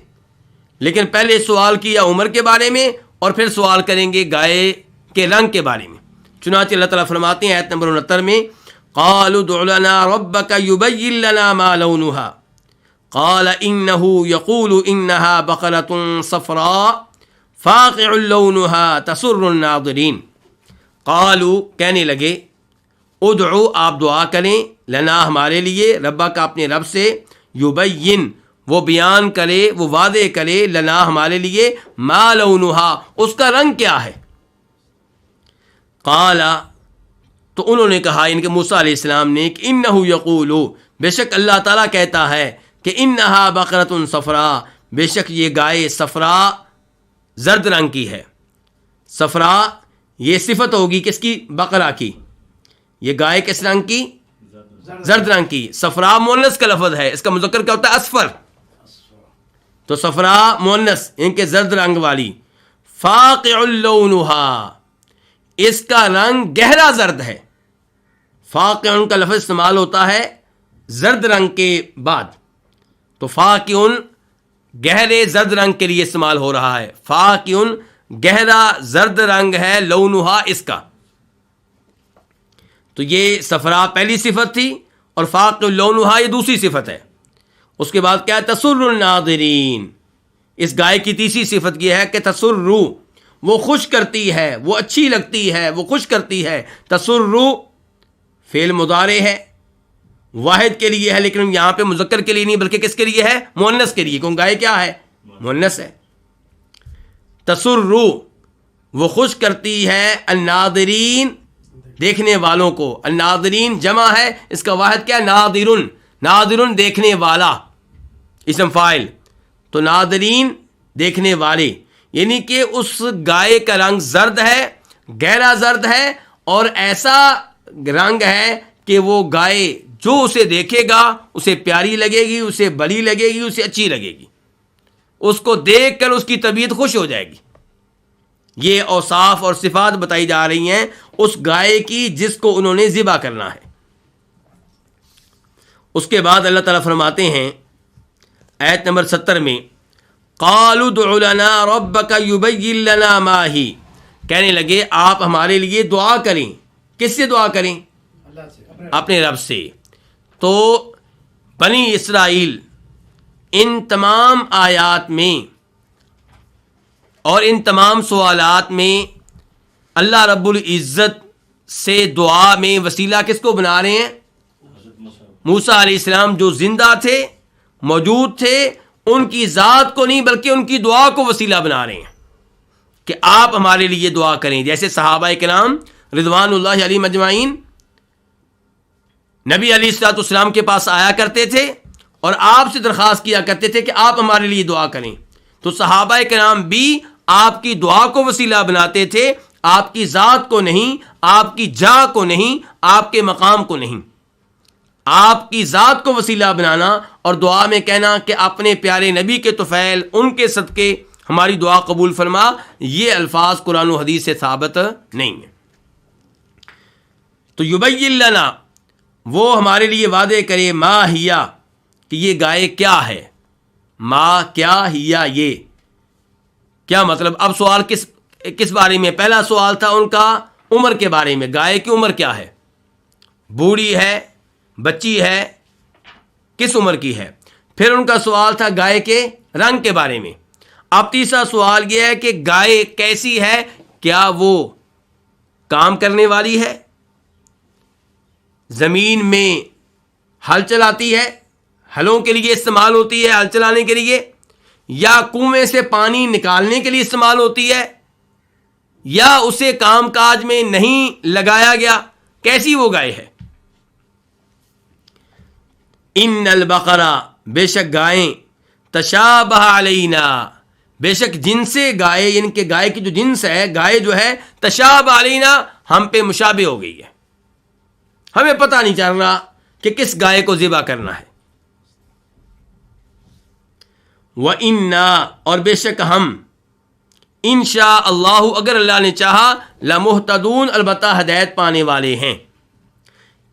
لیکن پہلے سوال کیا عمر کے بارے میں اور پھر سوال کریں گے گائے کے رنگ کے بارے میں. چنانچہ اللہ تعالیٰ فرماتے ہیں آیت نمبر 69 میں، قالوا ادع لنا ربك يبين لنا ما لونها قال انه يقول انها بقرة صفراء فاقع لونها تسر الناظرين. قالوا کہنے لگے، ادعو آپ دعا کریں، لنا ہمارے لیے، ربا کا اپنے رب سے، یبین وہ بیان کرے، وہ واضح کرے، لنا ہمارے لیے، ما لونہا اس کا رنگ کیا ہے. قال تو انہوں نے کہا، ان کے موسیٰ علیہ السلام نے، کہ انہ یقول بے شک اللہ تعالیٰ کہتا ہے کہ انہا بقرۃ صفراء بے شک یہ گائے صفراء زرد رنگ کی ہے. صفراء یہ صفت ہوگی کس کی؟ بقرہ کی. یہ گائے کس رنگ کی؟ زرد رنگ کی. صفراء مؤنث کا لفظ ہے، اس کا مذکر کیا ہوتا ہے؟ اصفر. تو صفراء مؤنث، ان کے زرد رنگ والی. فاقع لونها اس کا رنگ گہرا زرد ہے. فاقع کا لفظ استعمال ہوتا ہے زرد رنگ کے بعد، تو فاقع گہرے زرد رنگ کے لیے استعمال ہو رہا ہے. فاقع گہرا زرد رنگ ہے، لونها اس کا. تو یہ صفراء پہلی صفت تھی اور فاقع لونها یہ دوسری صفت ہے. اس کے بعد کیا ہے؟ تسر الناظرین. اس گائے کی تیسری صفت یہ ہے کہ تسر وہ خوش کرتی ہے، وہ اچھی لگتی ہے، وہ خوش کرتی ہے. تسر فعل مضارع ہے، واحد کے لیے ہے، لیکن یہاں پہ مذکر کے لیے نہیں بلکہ کس کے لیے ہے؟ مؤنث کے لیے، کیوں گائے کیا ہے؟ مؤنث ہے. تسر وہ خوش کرتی ہے، الناظرین دیکھنے والوں کو. الناظرین جمع ہے، اس کا واحد کیا ہے؟ ناظرن. ناظرن دیکھنے والا، اسم فاعل. تو ناظرین دیکھنے والے، یعنی کہ اس گائے کا رنگ زرد ہے، گہرا زرد ہے، اور ایسا رنگ ہے کہ وہ گائے جو اسے دیکھے گا اسے پیاری لگے گی، اسے بڑی لگے گی، اسے اچھی لگے گی. اس کو دیکھ کر اس کی طبیعت خوش ہو جائے گی. یہ اوصاف اور صفات بتائی جا رہی ہیں اس گائے کی جس کو انہوں نے ذبح کرنا ہے. اس کے بعد اللہ تعالیٰ فرماتے ہیں آیت نمبر 70 میں، قالوا ادع لنا ربك يبين لنا ما هي کہنے لگے آپ ہمارے لیے دعا کریں. کس سے دعا کریں؟ اپنے رب سے. تو بنی اسرائیل ان تمام آیات میں اور ان تمام سوالات میں اللہ رب العزت سے دعا میں وسیلہ کس کو بنا رہے ہیں؟ موسیٰ علیہ السلام جو زندہ تھے، موجود تھے، ان کی ذات کو نہیں بلکہ ان کی دعا کو وسیلہ بنا رہے ہیں کہ آپ ہمارے لیے دعا کریں. جیسے صحابہ کرام رضوان اللہ علیہم اجمعین نبی علیہ الصلوۃ والسلام کے پاس آیا کرتے تھے اور آپ سے درخواست کیا کرتے تھے کہ آپ ہمارے لیے دعا کریں. تو صحابہ کرام بھی آپ کی دعا کو وسیلہ بناتے تھے، آپ کی ذات کو نہیں، آپ کی جا کو نہیں، آپ کے مقام کو نہیں. آپ کی ذات کو وسیلہ بنانا اور دعا میں کہنا کہ اپنے پیارے نبی کے طفیل ان کے صدقے ہماری دعا قبول فرما، یہ الفاظ قرآن و حدیث سے ثابت نہیں ہیں. تو یبین لنا وہ ہمارے لیے وعدے کرے، ما ہیا کہ یہ گائے کیا ہے. ما کیا ہیا یہ کیا مطلب؟ اب سوال کس بارے میں؟ پہلا سوال تھا ان کا عمر کے بارے میں، گائے کی عمر کیا ہے، بوڑھی ہے، بچی ہے، کس عمر کی ہے. پھر ان کا سوال تھا گائے کے رنگ کے بارے میں. اب تیسرا سوال یہ ہے کہ گائے کیسی ہے، کیا وہ کام کرنے والی ہے، زمین میں ہل چلاتی ہے، ہلوں کے لیے استعمال ہوتی ہے ہل چلانے کے لیے، یا کنویں سے پانی نکالنے کے لیے استعمال ہوتی ہے، یا اسے کام کاج میں نہیں لگایا گیا، کیسی وہ گائے ہے؟ ان البقرہ، بے شک گائیں، تشابہ علینا، بے شک جنس گائے، یعنی کہ گائے کی جو جنس ہے، گائے جو ہے تشابہ علینا، ہم پہ مشابہ ہو گئی ہے، ہمیں پتہ نہیں چل رہا کہ کس گائے کو ذبح کرنا ہے۔ وَإِنَّا، اور بے شک ہم، انشاء اللہ، اگر اللہ نے چاہا، لَمُهْتَدُونَ، البتہ ہدایت پانے والے ہیں۔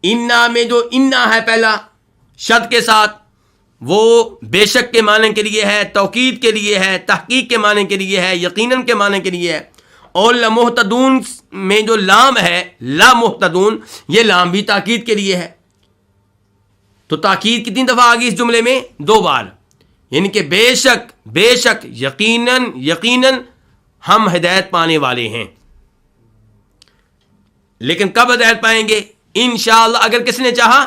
انا میں جو انا ہے پہلا شد کے ساتھ، وہ بے شک کے معنی کے لیے ہے، توکید کے لیے ہے، تحقیق کے معنی کے لیے ہے، یقیناً کے معنی کے لیے ہے۔ اور لَمُهْتَدُونَ میں جو لام ہے، لا محتدون، یہ لام بھی تاکید کے لیے ہے۔ تو تاکید کتنی دفعہ آ گئی اس جملے میں؟ 2 بار، یعنی کہ بے شک یقیناً ہم ہدایت پانے والے ہیں۔ لیکن کب ہدایت پائیں گے؟ انشاءاللہ، اگر کس نے چاہا،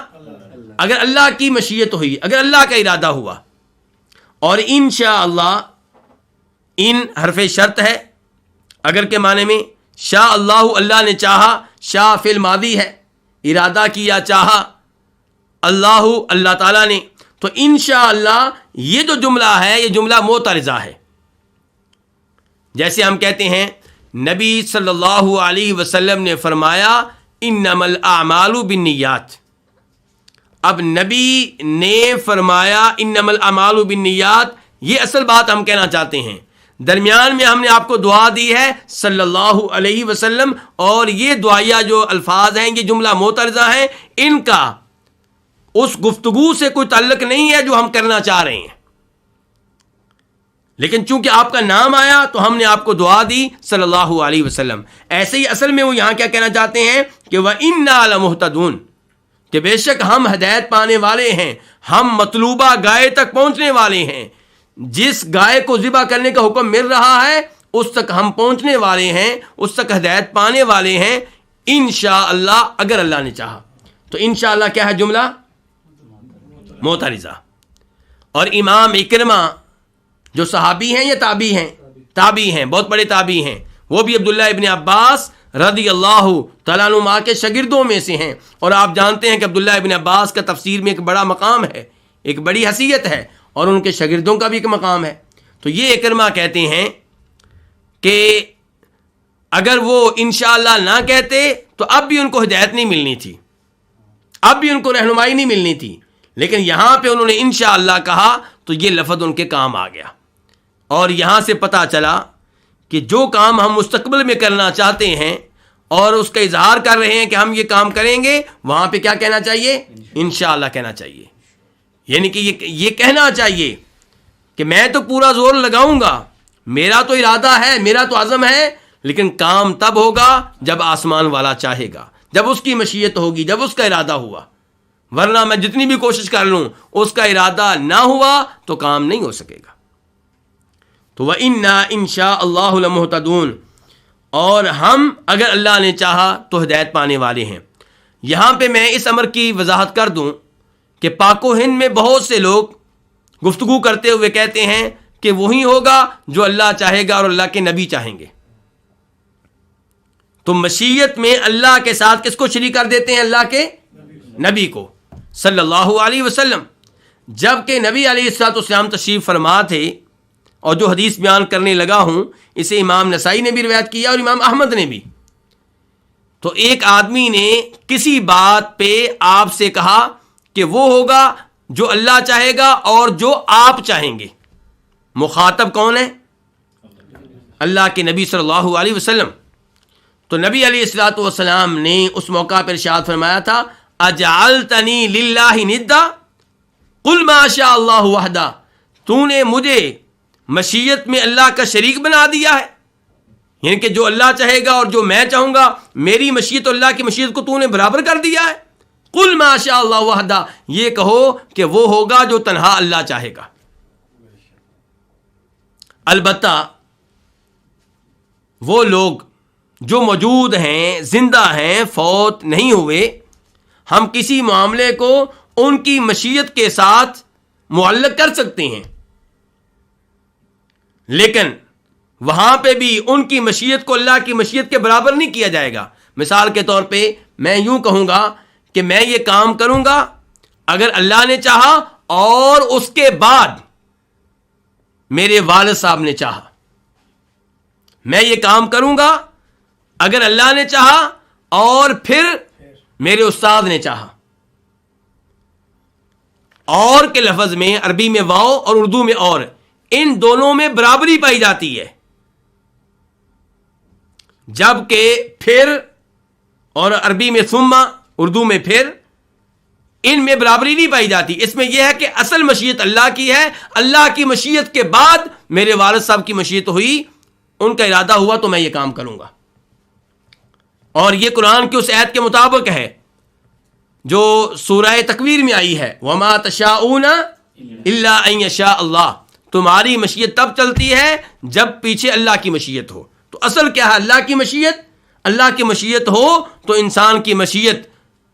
اگر اللہ کی مشیت ہوئی، اگر اللہ کا ارادہ ہوا۔ اور انشاءاللہ، ان حرف شرط ہے، اگر کے معنی میں، شاء اللہ، اللہ نے چاہا، شاء فعل ماضی ہے، ارادہ کیا، چاہا اللہ تعالیٰ نے، تو انشاءاللہ یہ جو جملہ ہے، یہ جملہ معترضہ ہے۔ جیسے ہم کہتے ہیں نبی صلی اللہ علیہ وسلم نے فرمایا انما الاعمال بالنیات، اب نبی نے فرمایا انما الاعمال بالنیات، یہ اصل بات ہم کہنا چاہتے ہیں۔ درمیان میں ہم نے آپ کو دعا دی ہے صلی اللہ علیہ وسلم، اور یہ دعائیہ جو الفاظ ہیں، یہ جملہ معترضہ ہیں، ان کا اس گفتگو سے کوئی تعلق نہیں ہے جو ہم کرنا چاہ رہے ہیں، لیکن چونکہ آپ کا نام آیا تو ہم نے آپ کو دعا دی صلی اللہ علیہ وسلم۔ ایسے ہی اصل میں وہ یہاں کیا کہنا چاہتے ہیں کہ وَإِنَّا لَمُهْتَدُونَ، کہ بے شک ہم ہدایت پانے والے ہیں، ہم مطلوبہ گائے تک پہنچنے والے ہیں، جس گائے کو ذبح کرنے کا حکم مل رہا ہے اس تک ہم پہنچنے والے ہیں، اس تک ہدایت پانے والے ہیں، انشاءاللہ، اگر اللہ نے چاہا۔ تو انشاءاللہ کیا ہے؟ جملہ معترضہ۔ اور امام اکرمہ جو صحابی ہیں یا تابعی ہیں؟ تابعی ہیں، بہت بڑے تابعی ہیں، وہ بھی عبداللہ ابن عباس رضی اللہ تعالیٰ عنہ کے شاگردوں میں سے ہیں، اور آپ جانتے ہیں کہ عبداللہ ابن عباس کا تفسیر میں ایک بڑا مقام ہے، ایک بڑی حیثیت ہے، اور ان کے شاگردوں کا بھی ایک مقام ہے۔ تو یہ اکرمہ کہتے ہیں کہ اگر وہ انشاءاللہ نہ کہتے تو اب بھی ان کو ہدایت نہیں ملنی تھی، اب بھی ان کو رہنمائی نہیں ملنی تھی، لیکن یہاں پہ انہوں نے انشاءاللہ کہا تو یہ لفظ ان کے کام آ گیا۔ اور یہاں سے پتہ چلا کہ جو کام ہم مستقبل میں کرنا چاہتے ہیں اور اس کا اظہار کر رہے ہیں کہ ہم یہ کام کریں گے، وہاں پہ کیا کہنا چاہیے؟ انشاءاللہ کہنا چاہیے، یعنی کہ یہ کہنا چاہیے کہ میں تو پورا زور لگاؤں گا، میرا تو ارادہ ہے، میرا تو عزم ہے، لیکن کام تب ہوگا جب آسمان والا چاہے گا، جب اس کی مشیت ہوگی، جب اس کا ارادہ ہوا، ورنہ میں جتنی بھی کوشش کر لوں اس کا ارادہ نہ ہوا تو کام نہیں ہو سکے گا۔ تو وَإِنَّا إِنشَاءَ اللَّهُ لَمُهْتَدُونَ، اور ہم اگر اللہ نے چاہا تو ہدایت پانے والے ہیں۔ یہاں پہ میں اس امر کی وضاحت کر دوں کہ پاک و ہند میں بہت سے لوگ گفتگو کرتے ہوئے کہتے ہیں کہ وہی ہوگا جو اللہ چاہے گا اور اللہ کے نبی چاہیں گے۔ تو مشیت میں اللہ کے ساتھ کس کو شریک کر دیتے ہیں؟ اللہ کے نبی کو صلی اللہ علیہ وسلم۔ جبکہ نبی علیہ السلام تشریف فرما تھے، اور جو حدیث بیان کرنے لگا ہوں اسے امام نسائی نے بھی روایت کیا اور امام احمد نے بھی۔ تو ایک آدمی نے کسی بات پہ آپ سے کہا کہ وہ ہوگا جو اللہ چاہے گا اور جو آپ چاہیں گے۔ مخاطب کون ہے؟ اللہ کے نبی صلی اللہ علیہ وسلم۔ تو نبی علیہ السلام نے اس موقع پر ارشاد فرمایا تھا اجعلتنی للہ ندا قل ما شاء اللہ وحدہ، تو نے مجھے مشیت میں اللہ کا شریک بنا دیا ہے، یعنی کہ جو اللہ چاہے گا اور جو میں چاہوں گا، میری مشیت اور اللہ کی مشیت کو تو نے برابر کر دیا ہے۔ قل ما شاء اللہ وحدہ، یہ کہو کہ وہ ہوگا جو تنہا اللہ چاہے گا۔ البتہ وہ لوگ جو موجود ہیں، زندہ ہیں، فوت نہیں ہوئے، ہم کسی معاملے کو ان کی مشیت کے ساتھ معلق کر سکتے ہیں، لیکن وہاں پہ بھی ان کی مشیت کو اللہ کی مشیت کے برابر نہیں کیا جائے گا۔ مثال کے طور پہ میں یوں کہوں گا کہ میں یہ کام کروں گا اگر اللہ نے چاہا اور اس کے بعد میرے والد صاحب نے چاہا، میں یہ کام کروں گا اگر اللہ نے چاہا اور پھر میرے استاد نے چاہا۔ اور کے لفظ میں عربی میں واو اور اردو میں اور، ان دونوں میں برابری پائی جاتی ہے، جبکہ پھر اور عربی میں ثم، اردو میں پھر، ان میں برابری نہیں پائی جاتی۔ اس میں یہ ہے کہ اصل مشیت اللہ کی ہے، اللہ کی مشیت کے بعد میرے والد صاحب کی مشیت ہوئی، ان کا ارادہ ہوا تو میں یہ کام کروں گا۔ اور یہ قرآن کی اس آیت کے مطابق ہے جو سورہ تکویر میں آئی ہے، وَمَا تَشَاءُونَ إِلَّا أَن يَشَاءَ اللَّهُ، تمہاری مشیت تب چلتی ہے جب پیچھے اللہ کی مشیت ہو۔ تو اصل کیا ہے؟ اللہ کی مشیت۔ اللہ کی مشیت ہو تو انسان کی مشیت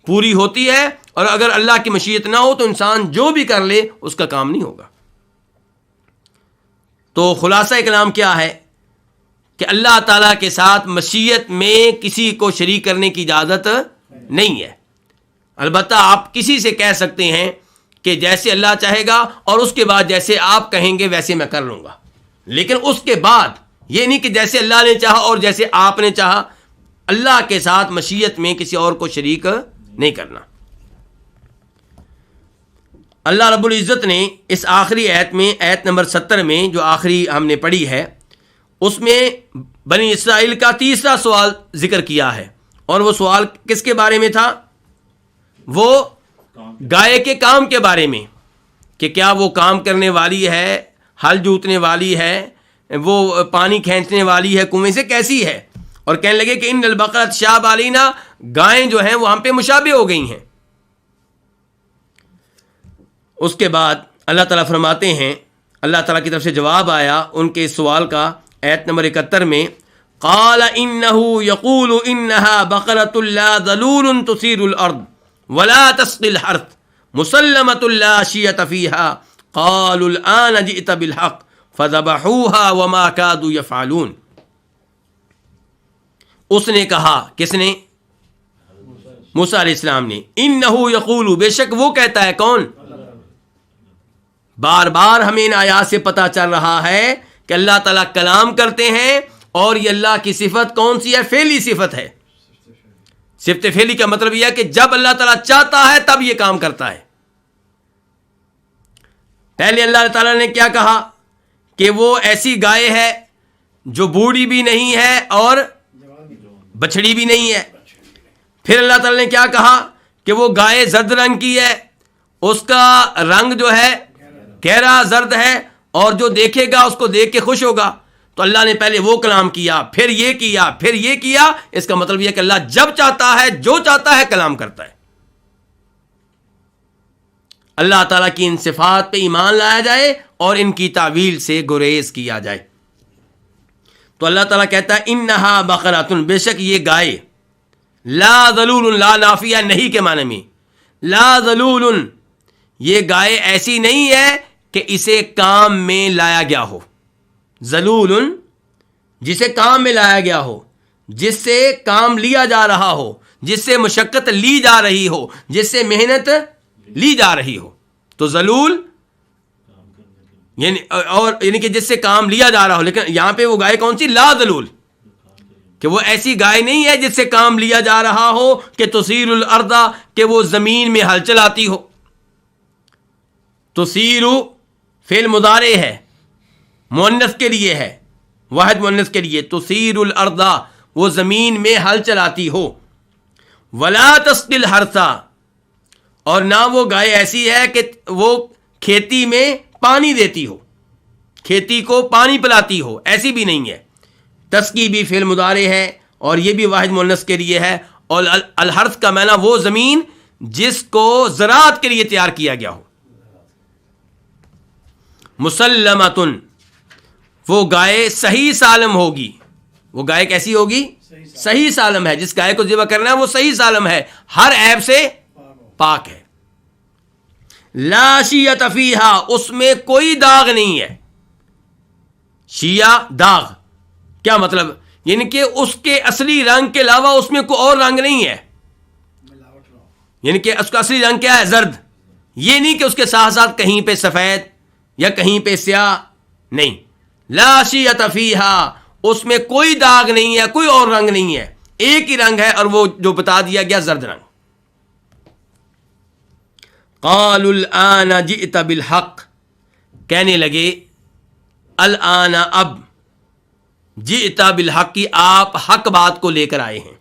پوری ہوتی ہے، اور اگر اللہ کی مشیت نہ ہو تو انسان جو بھی کر لے اس کا کام نہیں ہوگا۔ تو خلاصہ کلام کیا ہے کہ اللہ تعالیٰ کے ساتھ مشیت میں کسی کو شریک کرنے کی اجازت نہیں ہے۔ البتہ آپ کسی سے کہہ سکتے ہیں کہ جیسے اللہ چاہے گا اور اس کے بعد جیسے آپ کہیں گے ویسے میں کر لوں گا، لیکن اس کے بعد یہ نہیں کہ جیسے اللہ نے چاہا اور جیسے آپ نے چاہا۔ اللہ کے ساتھ مشیت میں کسی اور کو شریک نہیں کرنا۔ اللہ رب العزت نے اس آخری آیت میں، آیت نمبر 70 میں جو آخری ہم نے پڑھی ہے، اس میں بنی اسرائیل کا تیسرا سوال ذکر کیا ہے، اور وہ سوال کس کے بارے میں تھا؟ وہ گائے کے کام کے بارے میں، کہ کیا وہ کام کرنے والی ہے، ہل جوتنے والی ہے، وہ پانی کھینچنے والی ہے کنویں سے، کیسی ہے؟ اور کہنے لگے کہ ان البقرۃ شاب علینا، گائیں جو ہیں وہ ہم پہ مشابہ ہو گئی ہیں۔ اس کے بعد اللہ تعالیٰ فرماتے ہیں، اللہ تعالیٰ کی طرف سے جواب آیا ان کے اس سوال کا، آیت نمبر 71 میں، قال انه يقول انها بقرۃ لا ذلول تثير الارض ولا تسقي الحرث مسلمۃ لا شية فيها قالوا الآن جئت بالحق فذبحوها وما كادوا يفعلون۔ اس نے کہا، کس نے؟ موسیٰ علیہ السلام نے، انه یقول، بے شک وہ کہتا ہے، کون؟ بار بار ہمیں ان آیات سے پتہ چل رہا ہے کہ اللہ تعالیٰ کلام کرتے ہیں، اور یہ اللہ کی صفت کون سی ہے؟ فعلی صفت ہے۔ صفت فعلی کا مطلب یہ ہے کہ جب اللہ تعالیٰ چاہتا ہے تب یہ کام کرتا ہے۔ پہلے اللہ تعالیٰ نے کیا کہا کہ وہ ایسی گائے ہے جو بوڑھی بھی نہیں ہے اور بچڑی بھی نہیں ہے۔ پھر اللہ تعالیٰ نے کیا کہا کہ وہ گائے زرد رنگ کی ہے، اس کا رنگ جو ہے گہرا زرد ہے، اور جو دیکھے گا اس کو دیکھ کے خوش ہوگا۔ تو اللہ نے پہلے وہ کلام کیا، پھر یہ کیا، پھر یہ کیا۔ اس کا مطلب یہ کہ اللہ جب چاہتا ہے، جو چاہتا ہے کلام کرتا ہے۔ اللہ تعالیٰ کی ان صفات پہ ایمان لایا جائے اور ان کی تعویل سے گریز کیا جائے۔ تو اللہ تعالیٰ کہتا ہے انہا بقرۃ، بے شک یہ گائے، لا ذلول، لا نافیہ نہیں کے معنی میں، لا ذلول، یہ گائے ایسی نہیں ہے کہ اسے کام میں لایا گیا ہو۔ ذلول، جسے کام میں لایا گیا ہو، جس سے کام لیا جا رہا ہو، جس سے مشقت لی جا رہی ہو، جس سے محنت لی جا رہی ہو، تو ذلول یعنی کہ جس سے کام لیا جا رہا ہو۔ لیکن یہاں پہ وہ گائے کون سی؟ لا ذلول، کہ وہ ایسی گائے نہیں ہے جس سے کام لیا جا رہا ہو، کہ تثیر الارض، کہ وہ زمین میں ہل چلاتی ہو۔ تثیر فعل مضارع ہے، مؤنث کے لیے ہے، واحد مؤنث کے لیے، تثیر الارض، وہ زمین میں ہل چلاتی ہو۔ ولا تسقی الحرث، اور نہ وہ گائے ایسی ہے کہ وہ کھیتی میں پانی دیتی ہو، کھیتی کو پانی پلاتی ہو، ایسی بھی نہیں ہے۔ تسقی بھی فعل مضارع ہے اور یہ بھی واحد مؤنث کے لیے ہے، اور الحرث کا معنی وہ زمین جس کو زراعت کے لیے تیار کیا گیا ہو۔ مسلمتن، وہ گائے صحیح سالم ہوگی۔ وہ گائے کیسی ہوگی؟ صحیح سالم ہے۔ جس گائے کو ذبح کرنا ہے وہ صحیح سالم ہے، ہر عیب سے پاک ہے۔ لا شیۃ فیہا، اس میں کوئی داغ نہیں ہے. شیعہ داغ کیا مطلب؟ یعنی کہ اس کے اصلی رنگ کے علاوہ اس میں کوئی اور رنگ نہیں ہے. یعنی کہ اس کا اصلی رنگ کیا ہے؟ زرد. یہ نہیں کہ اس کے ساتھ ساتھ کہیں پہ سفید یا کہیں پہ سیاہ، نہیں. لا شیۃ فیہا، اس میں کوئی داغ نہیں ہے، کوئی اور رنگ نہیں ہے، ایک ہی رنگ ہے، اور وہ جو بتا دیا گیا زرد رنگ. قالوا الآن جئت بالحق، کہنے لگے الآن، اب، جئت بالحق، آپ حق بات کو لے کر آئے ہیں.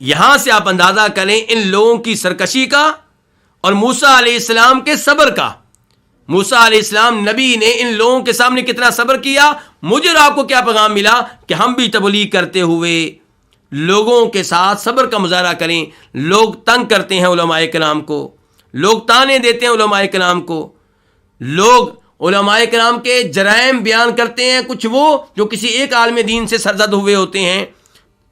یہاں سے آپ اندازہ کریں ان لوگوں کی سرکشی کا اور موسیٰ علیہ السلام کے صبر کا. موسیٰ علیہ السلام نبی نے ان لوگوں کے سامنے کتنا صبر کیا. مجھے اور آپ کو کیا پیغام ملا کہ ہم بھی تبلیغ کرتے ہوئے لوگوں کے ساتھ صبر کا مظاہرہ کریں. لوگ تنگ کرتے ہیں علماء کرام کو، لوگ تانے دیتے ہیں علماء کرام کو، لوگ علماء کرام کے جرائم بیان کرتے ہیں، کچھ وہ جو کسی ایک عالم دین سے سرزد ہوئے ہوتے ہیں،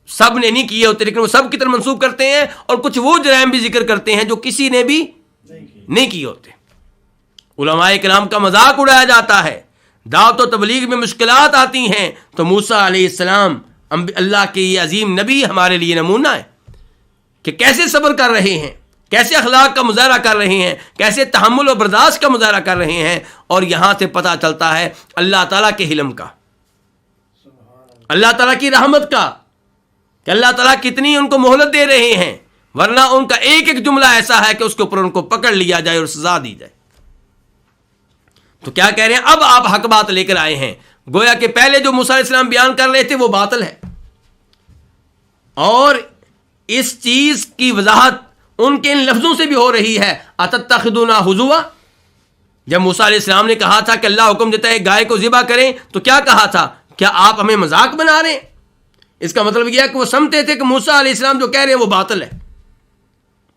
سب نے نہیں کیے ہوتے لیکن وہ سب کی طرف منسوب کرتے ہیں، اور کچھ وہ جرائم بھی ذکر کرتے ہیں جو کسی نے بھی نہیں کیے ہوتے. علماء کرام کا مذاق اڑایا جاتا ہے. دعوت و تبلیغ میں مشکلات آتی ہیں تو موسیٰ علیہ السلام اللہ کے یہ عظیم نبی ہمارے لیے نمونہ ہے کہ کیسے صبر کر رہے ہیں، کیسے اخلاق کا مظاہرہ کر رہے ہیں، کیسے تحمل و برداشت کا مظاہرہ کر رہے ہیں. اور یہاں سے پتہ چلتا ہے اللہ تعالیٰ کے حلم کا، اللہ تعالیٰ کی رحمت کا، کہ اللہ تعالیٰ کتنی ان کو مہلت دے رہے ہیں، ورنہ ان کا ایک ایک جملہ ایسا ہے کہ اس کے اوپر ان کو پکڑ لیا جائے اور سزا دی جائے. تو کیا کہہ رہے ہیں؟ اب آپ حق بات لے کر آئے ہیں. گویا کہ پہلے جو موسیٰ علیہ السلام بیان کر رہے تھے وہ باطل ہے، اور اس چیز کی وضاحت ان کے ان لفظوں سے بھی ہو رہی ہے. اتتخذون ہزوا، جب موسیٰ علیہ السلام نے کہا تھا کہ اللہ حکم دیتا ہے گائے کو ذبح کریں، تو کیا کہا تھا؟ کیا آپ ہمیں مذاق بنا رہے ہیں؟ اس کا مطلب یہ ہے کہ وہ سمجھتے تھے کہ موسیٰ علیہ السلام جو کہہ رہے ہیں وہ باطل ہے،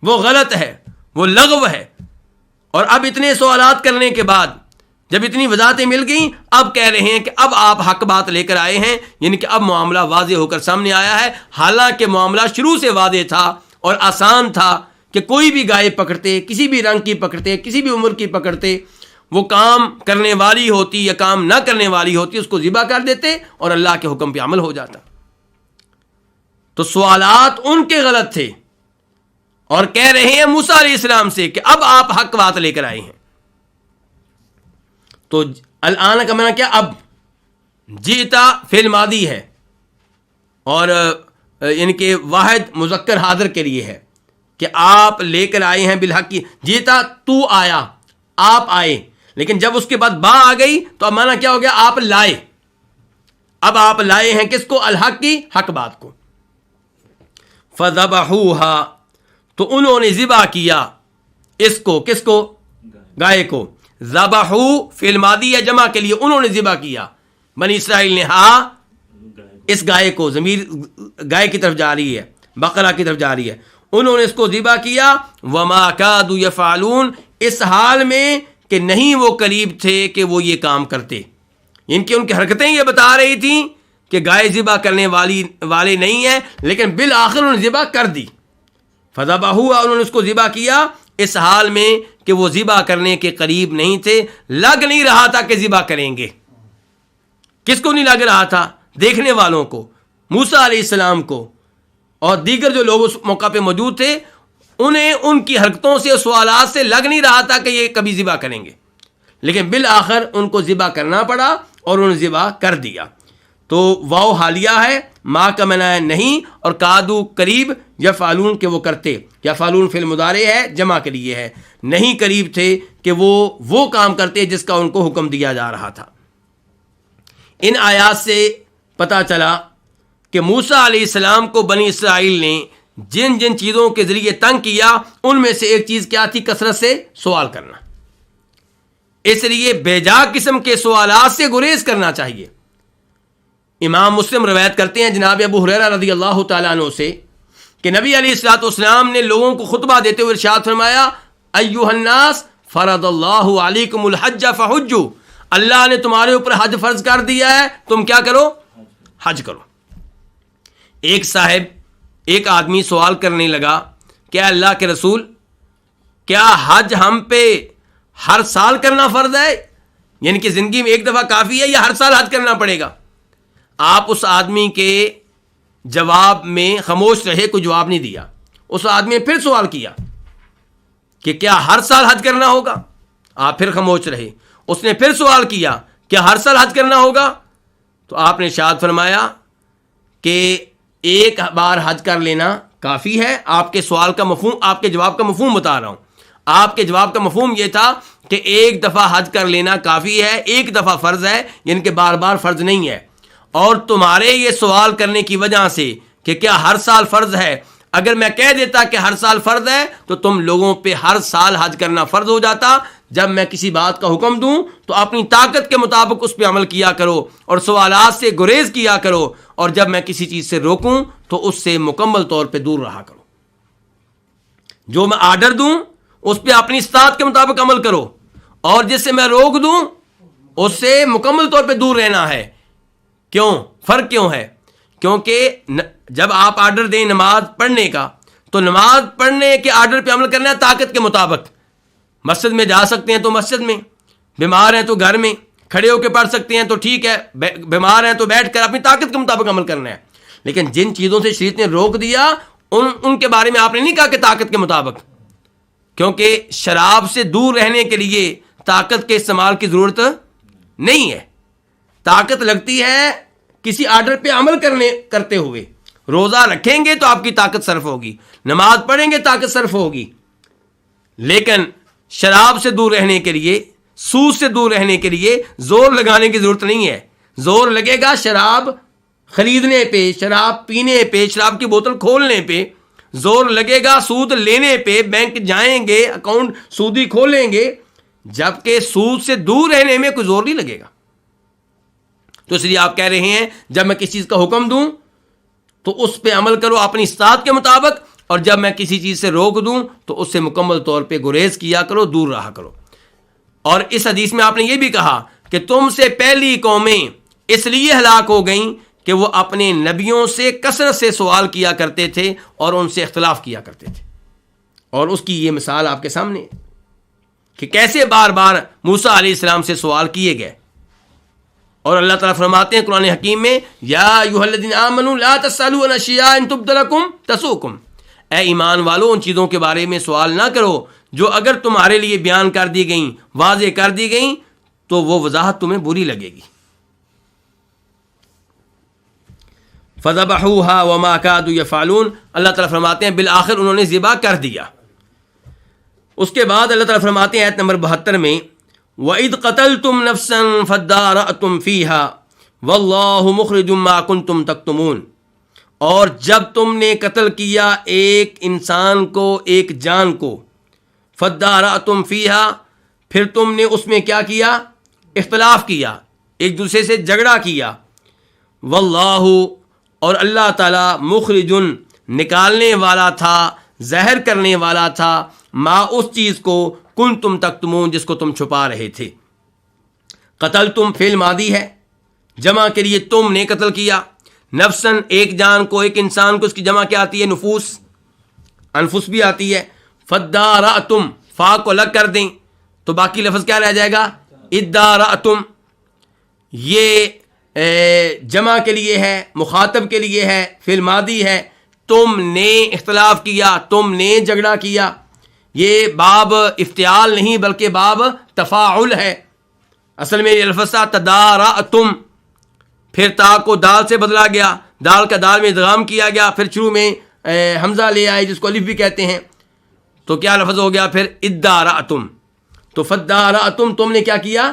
وہ غلط ہے، وہ لغو ہے. اور اب اتنے سوالات کرنے کے بعد جب اتنی وضاحتیں مل گئیں، اب کہہ رہے ہیں کہ اب آپ حق بات لے کر آئے ہیں، یعنی کہ اب معاملہ واضح ہو کر سامنے آیا ہے. حالانکہ معاملہ شروع سے واضح تھا اور آسان تھا کہ کوئی بھی گائے پکڑتے، کسی بھی رنگ کی پکڑتے، کسی بھی عمر کی پکڑتے، وہ کام کرنے والی ہوتی یا کام نہ کرنے والی ہوتی، اس کو ذبح کر دیتے اور اللہ کے حکم پہ عمل ہو جاتا. تو سوالات ان کے غلط تھے، اور کہہ رہے ہیں موسیٰ علیہ السلام سے کہ اب آپ حق بات لے کر آئے ہیں. تو الآن کا معنی کیا؟ اب. جیتا فعل ماضی ہے، اور یعنی کہ واحد مذکر حاضر کے لیے ہے کہ آپ لے کر آئے ہیں بالحق کی. جیتا تو آیا، آپ آئے، لیکن جب اس کے بعد با آ گئی تو اب معنی کیا ہو گیا؟ آپ لائے. اب آپ لائے ہیں کس کو؟ الحق کی، حق بات کو. فذبحوها، تو انہوں نے ذبح کیا اس کو، کس کو؟ گائے کو. ذبحو فعل ماضی ہے جمع کے لیے، انہوں نے ذبح کیا. بنی اسرائیل نے، اس گائے کو، ضمیر گائے کی طرف جا رہی ہے، بقرہ کی طرف جا رہی ہے. انہوں نے اس کو ذبح کیا. وما کادوا یفعلون، اس حال میں کہ نہیں وہ قریب تھے کہ وہ یہ کام کرتے. ان کی حرکتیں یہ بتا رہی تھیں کہ گائے ذبح کرنے والے نہیں ہیں، لیکن بالآخر انہوں نے ذبح کر دی. فذبحوا، انہوں نے اس کو ذبح کیا اس حال میں کہ وہ ذبح کرنے کے قریب نہیں تھے. لگ نہیں رہا تھا کہ ذبح کریں گے. کس کو نہیں لگ رہا تھا؟ دیکھنے والوں کو، موسیٰ علیہ السلام کو اور دیگر جو لوگ اس موقع پہ موجود تھے، انہیں ان کی حرکتوں سے، سوالات سے لگ نہیں رہا تھا کہ یہ کبھی ذبح کریں گے. لیکن بالآخر ان کو ذبح کرنا پڑا اور انہوں نے ذبح کر دیا. تو واو حالیہ ہے، ما کا معنی ہے نہیں، اور کادو قریب، یفعلون کہ وہ کرتے. یفعلون فعل مضارع ہے، جمع کے لیے ہے. نہیں قریب تھے کہ وہ کام کرتے جس کا ان کو حکم دیا جا رہا تھا. ان آیات سے پتہ چلا کہ موسیٰ علیہ السلام کو بنی اسرائیل نے جن جن چیزوں کے ذریعے تنگ کیا، ان میں سے ایک چیز کیا تھی؟ کثرت سے سوال کرنا. اس لیے بیجا قسم کے سوالات سے گریز کرنا چاہیے. امام مسلم روایت کرتے ہیں جناب ابو ہریرہ رضی اللہ تعالیٰ عنہ سے کہ نبی علیہ الصلوۃ والسلام نے لوگوں کو خطبہ دیتے ہوئے ارشاد فرمایا، ایھا الناس فرض اللہ علیکم الحج فحجوا، اللہ نے تمہارے اوپر حج فرض کر دیا ہے، تم کیا کرو؟ حج کرو. ایک آدمی سوال کرنے لگا کہ اللہ کے رسول، کیا حج ہم پہ ہر سال کرنا فرض ہے؟ یعنی کہ زندگی میں ایک دفعہ کافی ہے یا ہر سال حج کرنا پڑے گا؟ آپ اس آدمی کے جواب میں خاموش رہے، کوئی جواب نہیں دیا. اس آدمی نے پھر سوال کیا کہ کیا ہر سال حج کرنا ہوگا؟ آپ پھر خاموش رہے. اس نے پھر سوال کیا کیا ہر سال حج کرنا ہوگا؟ تو آپ نے ارشاد فرمایا کہ ایک بار حج کر لینا کافی ہے. آپ کے سوال کا مفہوم، آپ کے جواب کا مفہوم بتا رہا ہوں. آپ کے جواب کا مفہوم یہ تھا کہ ایک دفعہ حج کر لینا کافی ہے، ایک دفعہ فرض ہے، یعنی کہ بار بار فرض نہیں ہے. اور تمہارے یہ سوال کرنے کی وجہ سے کہ کیا ہر سال فرض ہے، اگر میں کہہ دیتا کہ ہر سال فرض ہے تو تم لوگوں پہ ہر سال حج کرنا فرض ہو جاتا. جب میں کسی بات کا حکم دوں تو اپنی طاقت کے مطابق اس پہ عمل کیا کرو اور سوالات سے گریز کیا کرو، اور جب میں کسی چیز سے روکوں تو اس سے مکمل طور پہ دور رہا کرو. جو میں آرڈر دوں اس پہ اپنی استطاعت کے مطابق عمل کرو، اور جس سے میں روک دوں اس سے مکمل طور پہ دور رہنا ہے. کیوں؟ فرق کیوں ہے؟ کیونکہ جب آپ آرڈر دیں نماز پڑھنے کا تو نماز پڑھنے کے آرڈر پہ عمل کرنا ہے طاقت کے مطابق. مسجد میں جا سکتے ہیں تو مسجد میں، بیمار ہیں تو گھر میں، کھڑے ہو کے پڑھ سکتے ہیں تو ٹھیک ہے، بیمار ہیں تو بیٹھ کر اپنی طاقت کے مطابق عمل کرنا ہے. لیکن جن چیزوں سے شریعت نے روک دیا ان کے بارے میں آپ نے نہیں کہا کہ طاقت کے مطابق، کیونکہ شراب سے دور رہنے کے لیے طاقت کے استعمال کی ضرورت نہیں ہے. طاقت لگتی ہے کسی آرڈر پہ عمل کرتے ہوئے. روزہ رکھیں گے تو آپ کی طاقت صرف ہوگی، نماز پڑھیں گے طاقت صرف ہوگی. لیکن شراب سے دور رہنے کے لیے، سود سے دور رہنے کے لیے زور لگانے کی ضرورت نہیں ہے. زور لگے گا شراب خریدنے پہ، شراب پینے پہ، شراب کی بوتل کھولنے پہ. زور لگے گا سود لینے پہ، بینک جائیں گے اکاؤنٹ سودی کھولیں گے. جبکہ سود سے دور رہنے میں کوئی زور نہیں لگے گا. تو اس لیے آپ کہہ رہے ہیں جب میں کسی چیز کا حکم دوں تو اس پہ عمل کرو اپنی استطاعت کے مطابق، اور جب میں کسی چیز سے روک دوں تو اس سے مکمل طور پہ گریز کیا کرو، دور رہا کرو. اور اس حدیث میں آپ نے یہ بھی کہا کہ تم سے پہلی قومیں اس لیے ہلاک ہو گئیں کہ وہ اپنے نبیوں سے کثرت سے سوال کیا کرتے تھے اور ان سے اختلاف کیا کرتے تھے. اور اس کی یہ مثال آپ کے سامنے ہے کہ کیسے بار بار موسیٰ علیہ السلام سے سوال کیے گئے. اور اللہ تعالیٰ فرماتے ہیں قرآن حکیم میں، یا ایھا الذین آمنوا لا تسألوا عن اشیاء ان تبد لکم تسؤکم، اے ایمان والو ان چیزوں کے بارے میں سوال نہ کرو جو اگر تمہارے لیے بیان کر دی گئیں، واضح کر دی گئیں تو وہ وضاحت تمہیں بری لگے گی. فذبحوها وما كادوا يفعلون، اللہ تعالیٰ فرماتے ہیں بالآخر انہوں نے ذبح کر دیا. اس کے بعد اللہ تعالیٰ فرماتے ہیں آیت نمبر 72 میں، وَإِذْ قَتَلْتُمْ نَفْسًا فَادَّارَأْتُمْ فِيهَا وَاللَّهُ مُخْرِجٌ مَا كُنْتُمْ تَكْتُمُونَ، اور جب تم نے قتل کیا ایک انسان کو، ایک جان کو، فَادَّارَأْتُمْ فِيهَا، پھر تم نے اس میں کیا کیا؟ اختلاف کیا، ایک دوسرے سے جھگڑا کیا. وَاللَّهُ، اور اللہ تعالیٰ، مخرجن، نکالنے والا تھا، ظاہر کرنے والا تھا، ما، اس چیز کو، کنتم تکتمون، جس کو تم چھپا رہے تھے. قتل تم فعل ماضی ہے، جمع کے لیے تم نے قتل کیا. نفسن، ایک جان کو، ایک انسان کو، اس کی جمع کیا آتی ہے؟ نفوس، انفس بھی آتی ہے. فدارأتم، فا کو الگ کر دیں تو باقی لفظ کیا رہ جائے گا؟ ادارأتم. یہ جمع کے لیے ہے، مخاطب کے لیے ہے، فعل ماضی ہے. تم نے اختلاف کیا، تم نے جھگڑا کیا. یہ باب افتعال نہیں بلکہ باب تفاعل ہے. اصل میں یہ لفظ تھا تدارأتم، پھر تا کو دال سے بدلا گیا، دال کا دال میں ادغام کیا گیا، پھر شروع میں حمزہ لے آئے جس کو الف بھی کہتے ہیں، تو کیا لفظ ہو گیا پھر؟ ادارأتم. تو فدارأتم، تم نے کیا کیا؟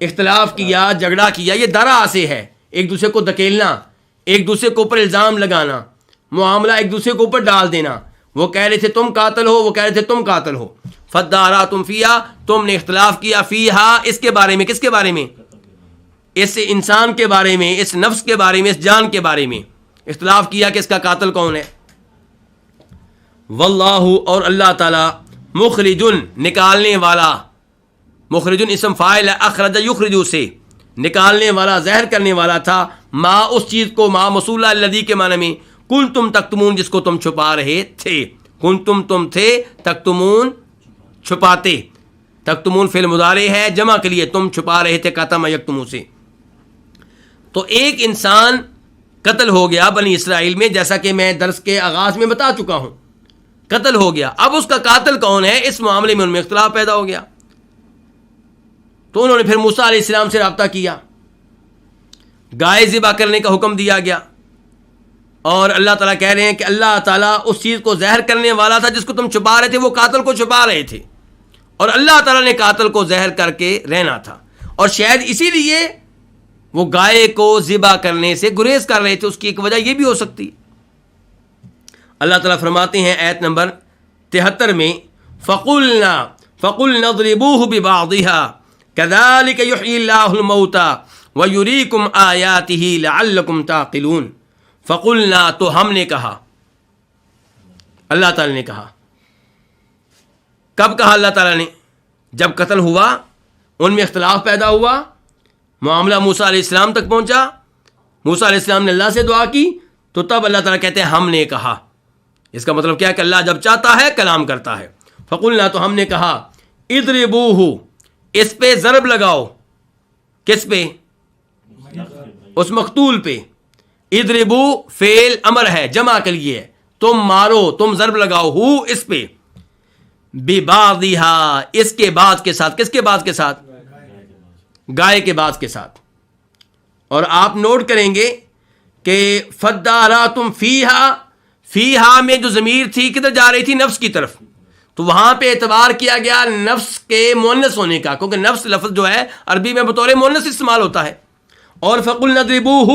اختلاف کیا، جھگڑا کیا. یہ درا سے ہے، ایک دوسرے کو دھکیلنا، ایک دوسرے کے اوپر الزام لگانا، معاملہ ایک دوسرے کے اوپر ڈال دینا. وہ کہہ رہے تھے تم قاتل ہو، وہ کہہ رہے تھے تم قاتل ہو. فدارأتم فیہا، تم نے اختلاف کیا، فیہا، اس کے بارے میں. کس کے بارے میں؟ اس انسان کے بارے میں، اس نفس کے بارے میں، اس جان کے بارے میں اختلاف کیا کہ اس کا قاتل کون ہے. واللہ، اور اللہ تعالی، مخرجن، نکالنے والا. مخرجن اسم فاعل ہے، اخرج یخرجو سے، نکالنے والا، ظاہر کرنے والا تھا. ما، اس چیز کو، ما موصولہ الذی کے معنی میں، کنتم تکتمون، جس کو تم چھپا رہے تھے. کنتم تم تھے، تکتمون چھپاتے، تکتمون فعل مضارع ہے جمع کے لیے، تم چھپا رہے تھے کتم یکتمو سے. تو ایک انسان قتل ہو گیا بنی اسرائیل میں، جیسا کہ میں درس کے آغاز میں بتا چکا ہوں، قتل ہو گیا. اب اس کا قاتل کون ہے، اس معاملے میں ان میں اختلاف پیدا ہو گیا. تو انہوں نے پھر موسیٰ علیہ السلام سے رابطہ کیا، گائے ذبح کرنے کا حکم دیا گیا. اور اللہ تعالیٰ کہہ رہے ہیں کہ اللہ تعالیٰ اس چیز کو زہر کرنے والا تھا جس کو تم چھپا رہے تھے، وہ قاتل کو چھپا رہے تھے، اور اللہ تعالیٰ نے قاتل کو زہر کر کے رہنا تھا. اور شاید اسی لیے وہ گائے کو ذبح کرنے سے گریز کر رہے تھے، اس کی ایک وجہ یہ بھی ہو سکتی. اللہ تعالیٰ فرماتے ہیں آیت نمبر 73 میں فَقُلْنَا اضْرِبُوهُ بِبَعْضِهَا كَذَلِكَ يُحْيِي اللَّهُ الْمَوْتَى وَيُرِيكُمْ آيَاتِهِ لَعَلَّكُمْ تَعْقِلُونَ. فَقُلْنَا تو ہم نے کہا، اللہ تعالیٰ نے کہا. کب کہا اللہ تعالیٰ نے؟ جب قتل ہوا، ان میں اختلاف پیدا ہوا، معاملہ موسیٰ علیہ السلام تک پہنچا، موسیٰ علیہ السلام نے اللہ سے دعا کی، تو تب اللہ تعالیٰ کہتے ہیں ہم نے کہا. اس کا مطلب کیا ہے کہ اللہ جب چاہتا ہے کلام کرتا ہے. فقلنا تو ہم نے کہا اضربوہ، اس پہ ضرب لگاؤ. کس پہ؟ اس مقتول پہ. اضربو فعل امر ہے جمع کے لیے، تم مارو، تم ضرب لگاؤ، ہو اس پہ، ببعضھا اس کے بعد کے ساتھ. کس کے بعد کے ساتھ؟ گائے کے بعد کے ساتھ. اور آپ نوٹ کریں گے کہ فداراتم فیہا میں جو ضمیر تھی کدھر جا رہی تھی؟ نفس کی طرف. تو وہاں پہ اعتبار کیا گیا نفس کے مؤنث ہونے کا، کیونکہ نفس لفظ جو ہے عربی میں بطور مؤنث استعمال ہوتا ہے. اور فقلنا اضربوہ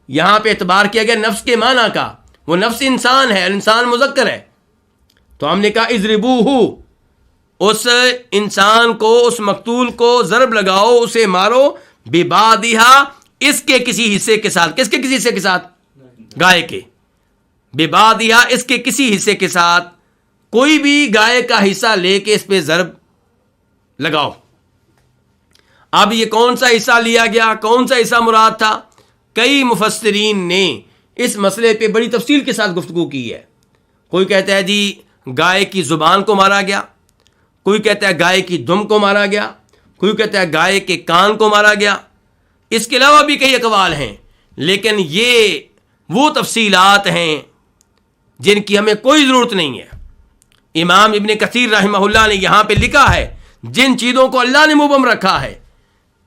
یہاں پہ اعتبار کیا گیا نفس کے معنی کا، وہ نفس انسان ہے، انسان مذکر ہے. تو ہم نے کہا اضربوہ، اس انسان کو، اس مقتول کو ضرب لگاؤ، اسے مارو، ببعضھا اس کے کسی حصے کے ساتھ. کس کے کسی حصے کے ساتھ؟ گائے کے. ببعضھا اس کے کسی حصے کے ساتھ، کوئی بھی گائے کا حصہ لے کے اس پہ ضرب لگاؤ. اب یہ کون سا حصہ لیا گیا، کون سا حصہ مراد تھا؟ کئی مفسرین نے اس مسئلے پہ بڑی تفصیل کے ساتھ گفتگو کی ہے. کوئی کہتا ہے جی گائے کی زبان کو مارا گیا، کوئی کہتا ہے گائے کی دم کو مارا گیا، کوئی کہتا ہے گائے کے کان کو مارا گیا. اس کے علاوہ بھی کئی اقوال ہیں، لیکن یہ وہ تفصیلات ہیں جن کی ہمیں کوئی ضرورت نہیں ہے. امام ابن کثیر رحمہ اللہ نے یہاں پہ لکھا ہے جن چیزوں کو اللہ نے مبہم رکھا ہے،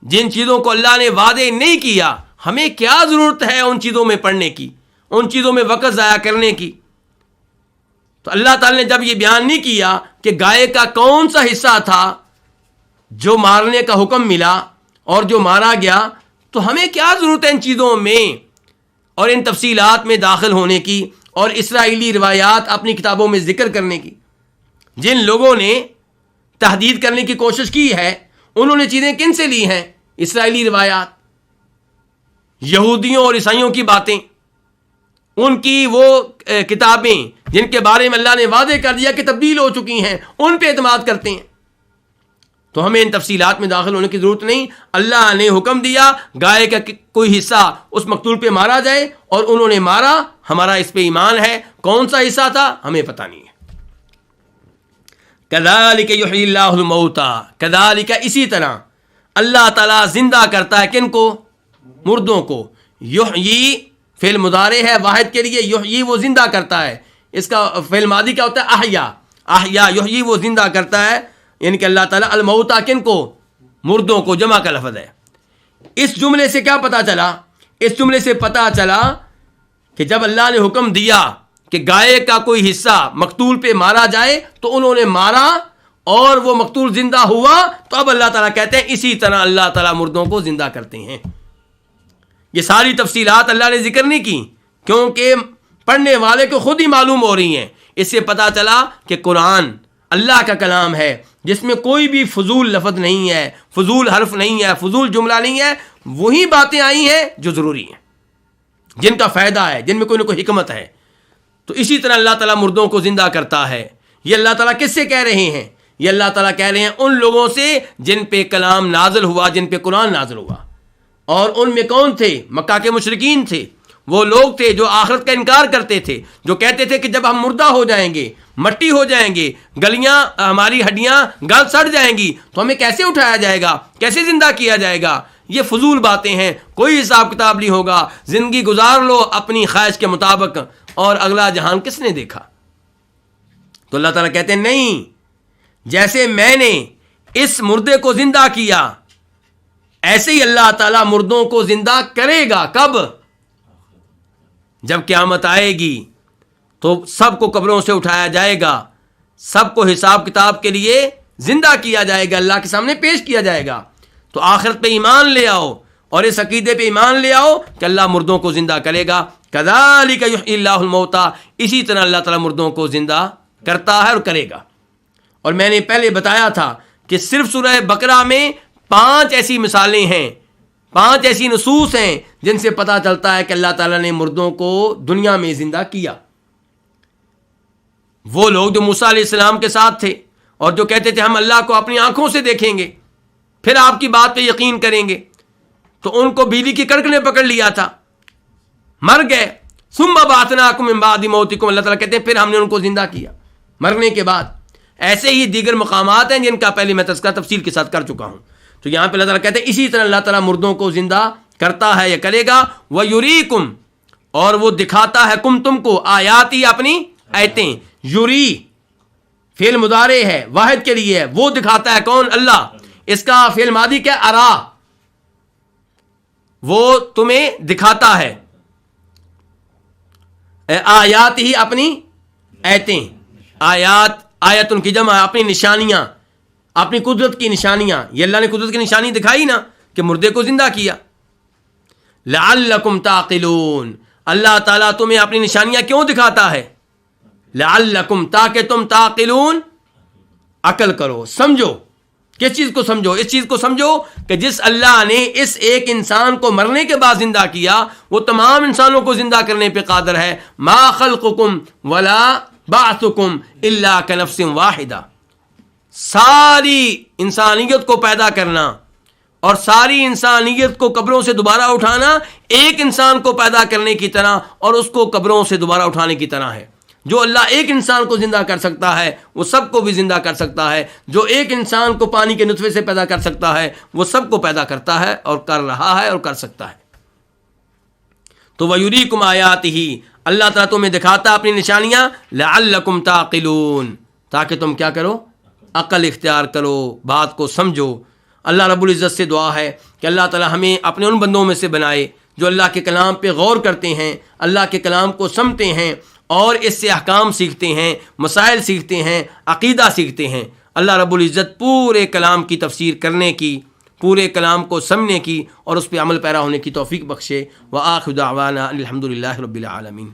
جن چیزوں کو اللہ نے وعدے نہیں کیا، ہمیں کیا ضرورت ہے ان چیزوں میں پڑھنے کی، ان چیزوں میں وقت ضائع کرنے کی. تو اللہ تعالی نے جب یہ بیان نہیں کیا کہ گائے کا کون سا حصہ تھا جو مارنے کا حکم ملا اور جو مارا گیا، تو ہمیں کیا ضرورت ہے ان چیزوں میں اور ان تفصیلات میں داخل ہونے کی اور اسرائیلی روایات اپنی کتابوں میں ذکر کرنے کی. جن لوگوں نے تحدید کرنے کی کوشش کی ہے انہوں نے چیزیں کن سے لی ہیں؟ اسرائیلی روایات، یہودیوں اور عیسائیوں کی باتیں، ان کی وہ کتابیں جن کے بارے میں اللہ نے وعدے کر دیا کہ تبدیل ہو چکی ہیں، ان پہ اعتماد کرتے ہیں. تو ہمیں ان تفصیلات میں داخل ہونے کی ضرورت نہیں. اللہ نے حکم دیا گائے کا کوئی حصہ اس مقتول پہ مارا جائے، اور انہوں نے مارا، ہمارا اس پہ ایمان ہے. کون سا حصہ تھا ہمیں پتہ نہیں ہے. کذالک یحیی اللہ الموتى، کذالک اسی طرح اللہ تعالیٰ زندہ کرتا ہے کن کو؟ مردوں کو. یحیی فعل مضارع ہے واحد کے لیے، یحیی وہ زندہ کرتا ہے. اس کا فعل ماضی کیا ہوتا ہے؟ احیا. احیا یحیی وہ زندہ کرتا ہے، یعنی کہ اللہ تعالیٰ الموتى کن کو؟ مردوں کو، جمع کا لفظ ہے. اس جملے سے کیا پتہ چلا؟ اس جملے سے پتہ چلا کہ جب اللہ نے حکم دیا کہ گائے کا کوئی حصہ مقتول پہ مارا جائے تو انہوں نے مارا اور وہ مقتول زندہ ہوا، تو اب اللہ تعالیٰ کہتے ہیں اسی طرح اللہ تعالیٰ مردوں کو زندہ کرتے ہیں. یہ ساری تفصیلات اللہ نے ذکر نہیں کی کیونکہ پڑھنے والے کو خود ہی معلوم ہو رہی ہیں. اس سے پتہ چلا کہ قرآن اللہ کا کلام ہے جس میں کوئی بھی فضول لفظ نہیں ہے، فضول حرف نہیں ہے، فضول جملہ نہیں ہے. وہی باتیں آئی ہیں جو ضروری ہیں، جن کا فائدہ ہے، جن میں کوئی نہ کوئی حکمت ہے. تو اسی طرح اللہ تعالیٰ مردوں کو زندہ کرتا ہے. یہ اللہ تعالیٰ کس سے کہہ رہے ہیں؟ یہ اللہ تعالیٰ کہہ رہے ہیں ان لوگوں سے جن پہ کلام نازل ہوا، جن پہ قرآن نازل ہوا. اور ان میں کون تھے؟ مکہ کے مشرکین تھے. وہ لوگ تھے جو آخرت کا انکار کرتے تھے، جو کہتے تھے کہ جب ہم مردہ ہو جائیں گے، مٹی ہو جائیں گے، گلیاں ہماری ہڈیاں گل سڑ جائیں گی تو ہمیں کیسے اٹھایا جائے گا، کیسے زندہ کیا جائے گا؟ یہ فضول باتیں ہیں، کوئی حساب کتاب نہیں ہوگا، زندگی گزار لو اپنی خواہش کے مطابق، اور اگلا جہان کس نے دیکھا؟ تو اللہ تعالیٰ کہتے ہیں نہیں، جیسے میں نے اس مردے کو زندہ کیا ایسے ہی اللہ تعالیٰ مردوں کو زندہ کرے گا۔ کب؟ جب قیامت آئے گی تو سب کو قبروں سے اٹھایا جائے گا، سب کو حساب کتاب کے لیے زندہ کیا جائے گا، اللہ کے سامنے پیش کیا جائے گا۔ تو آخرت پہ ایمان لے آؤ اور اس عقیدے پہ ایمان لے آؤ کہ اللہ مردوں کو زندہ کرے گا۔ کذالک یحیی اللہ الموتیٰ، اسی طرح اللہ تعالیٰ مردوں کو زندہ کرتا ہے اور کرے گا۔ اور میں نے پہلے بتایا تھا کہ صرف سورہ بقرہ میں 5 ایسی مثالیں ہیں، 5 ایسی نصوص ہیں جن سے پتہ چلتا ہے کہ اللہ تعالیٰ نے مردوں کو دنیا میں زندہ کیا۔ وہ لوگ جو موسیٰ علیہ السلام کے ساتھ تھے اور جو کہتے تھے ہم اللہ کو اپنی آنکھوں سے دیکھیں گے، پھر آپ کی بات پہ یقین کریں گے، تو ان کو بجلی کی کڑک نے پکڑ لیا تھا، مر گئے۔ ثم بعثناکم من بعد موتکم، اللہ تعالیٰ کہتے ہیں پھر ہم نے ان کو زندہ کیا مرنے کے بعد۔ ایسے ہی دیگر مقامات ہیں جن کا پہلے میں تذکرہ تفصیل کے ساتھ کر چکا ہوں۔ تو یہاں پہ اللہ تعالیٰ کہتے ہیں اسی طرح اللہ تعالیٰ مردوں کو زندہ کرتا ہے یا کرے گا۔ وَيُرِيكُمْ، اور وہ دکھاتا ہے کم تم کو، آیاتی اپنی آیتیں۔ یوری فعل مضارع ہے، واحد کے لیے ہے، وہ دکھاتا ہے کون؟ اللہ۔ اس کا فعل ماضی کیا؟ ارا، وہ تمہیں دکھاتا ہے، آیات ہی اپنی آیتیں، آیات آیت ان کی جمع، اپنی نشانیاں، اپنی قدرت کی نشانیاں۔ یہ اللہ نے قدرت کی نشانی دکھائی نا کہ مردے کو زندہ کیا۔ لعلکم تعقلون، اللہ تعالیٰ تمہیں اپنی نشانیاں کیوں دکھاتا ہے؟ لعلکم، تاکہ تم تعقلون، عقل کرو، سمجھو۔ کس چیز کو سمجھو؟ اس چیز کو سمجھو کہ جس اللہ نے اس ایک انسان کو مرنے کے بعد زندہ کیا وہ تمام انسانوں کو زندہ کرنے پہ قادر ہے۔ ما خلقکم ولا بعثکم الا کنفس واحدہ، ساری انسانیت کو پیدا کرنا اور ساری انسانیت کو قبروں سے دوبارہ اٹھانا ایک انسان کو پیدا کرنے کی طرح اور اس کو قبروں سے دوبارہ اٹھانے کی طرح ہے۔ جو اللہ ایک انسان کو زندہ کر سکتا ہے وہ سب کو بھی زندہ کر سکتا ہے، جو ایک انسان کو پانی کے نطفے سے پیدا کر سکتا ہے وہ سب کو پیدا کرتا ہے اور کر رہا ہے اور کر سکتا ہے۔ تو وَيُرِيكُمْ آيَاتِهِ، اللہ تعالیٰ تمہیں دکھاتا اپنی نشانیاں، لَعَلَّكُمْ تَعْقِلُونَ، تاکہ تم کیا کرو؟ عقل اختیار کرو، بات کو سمجھو۔ اللہ رب العزت سے دعا ہے کہ اللہ تعالیٰ ہمیں اپنے ان بندوں میں سے بنائے جو اللہ کے کلام پہ غور کرتے ہیں، اللہ کے کلام کو سمجھتے ہیں اور اس سے احکام سیکھتے ہیں، مسائل سیکھتے ہیں، عقیدہ سیکھتے ہیں۔ اللہ رب العزت پورے کلام کی تفسیر کرنے کی، پورے کلام کو سمجھنے کی اور اس پہ عمل پیرا ہونے کی توفیق بخشے۔ وآخر دعوانا الحمد للہ رب العالمین۔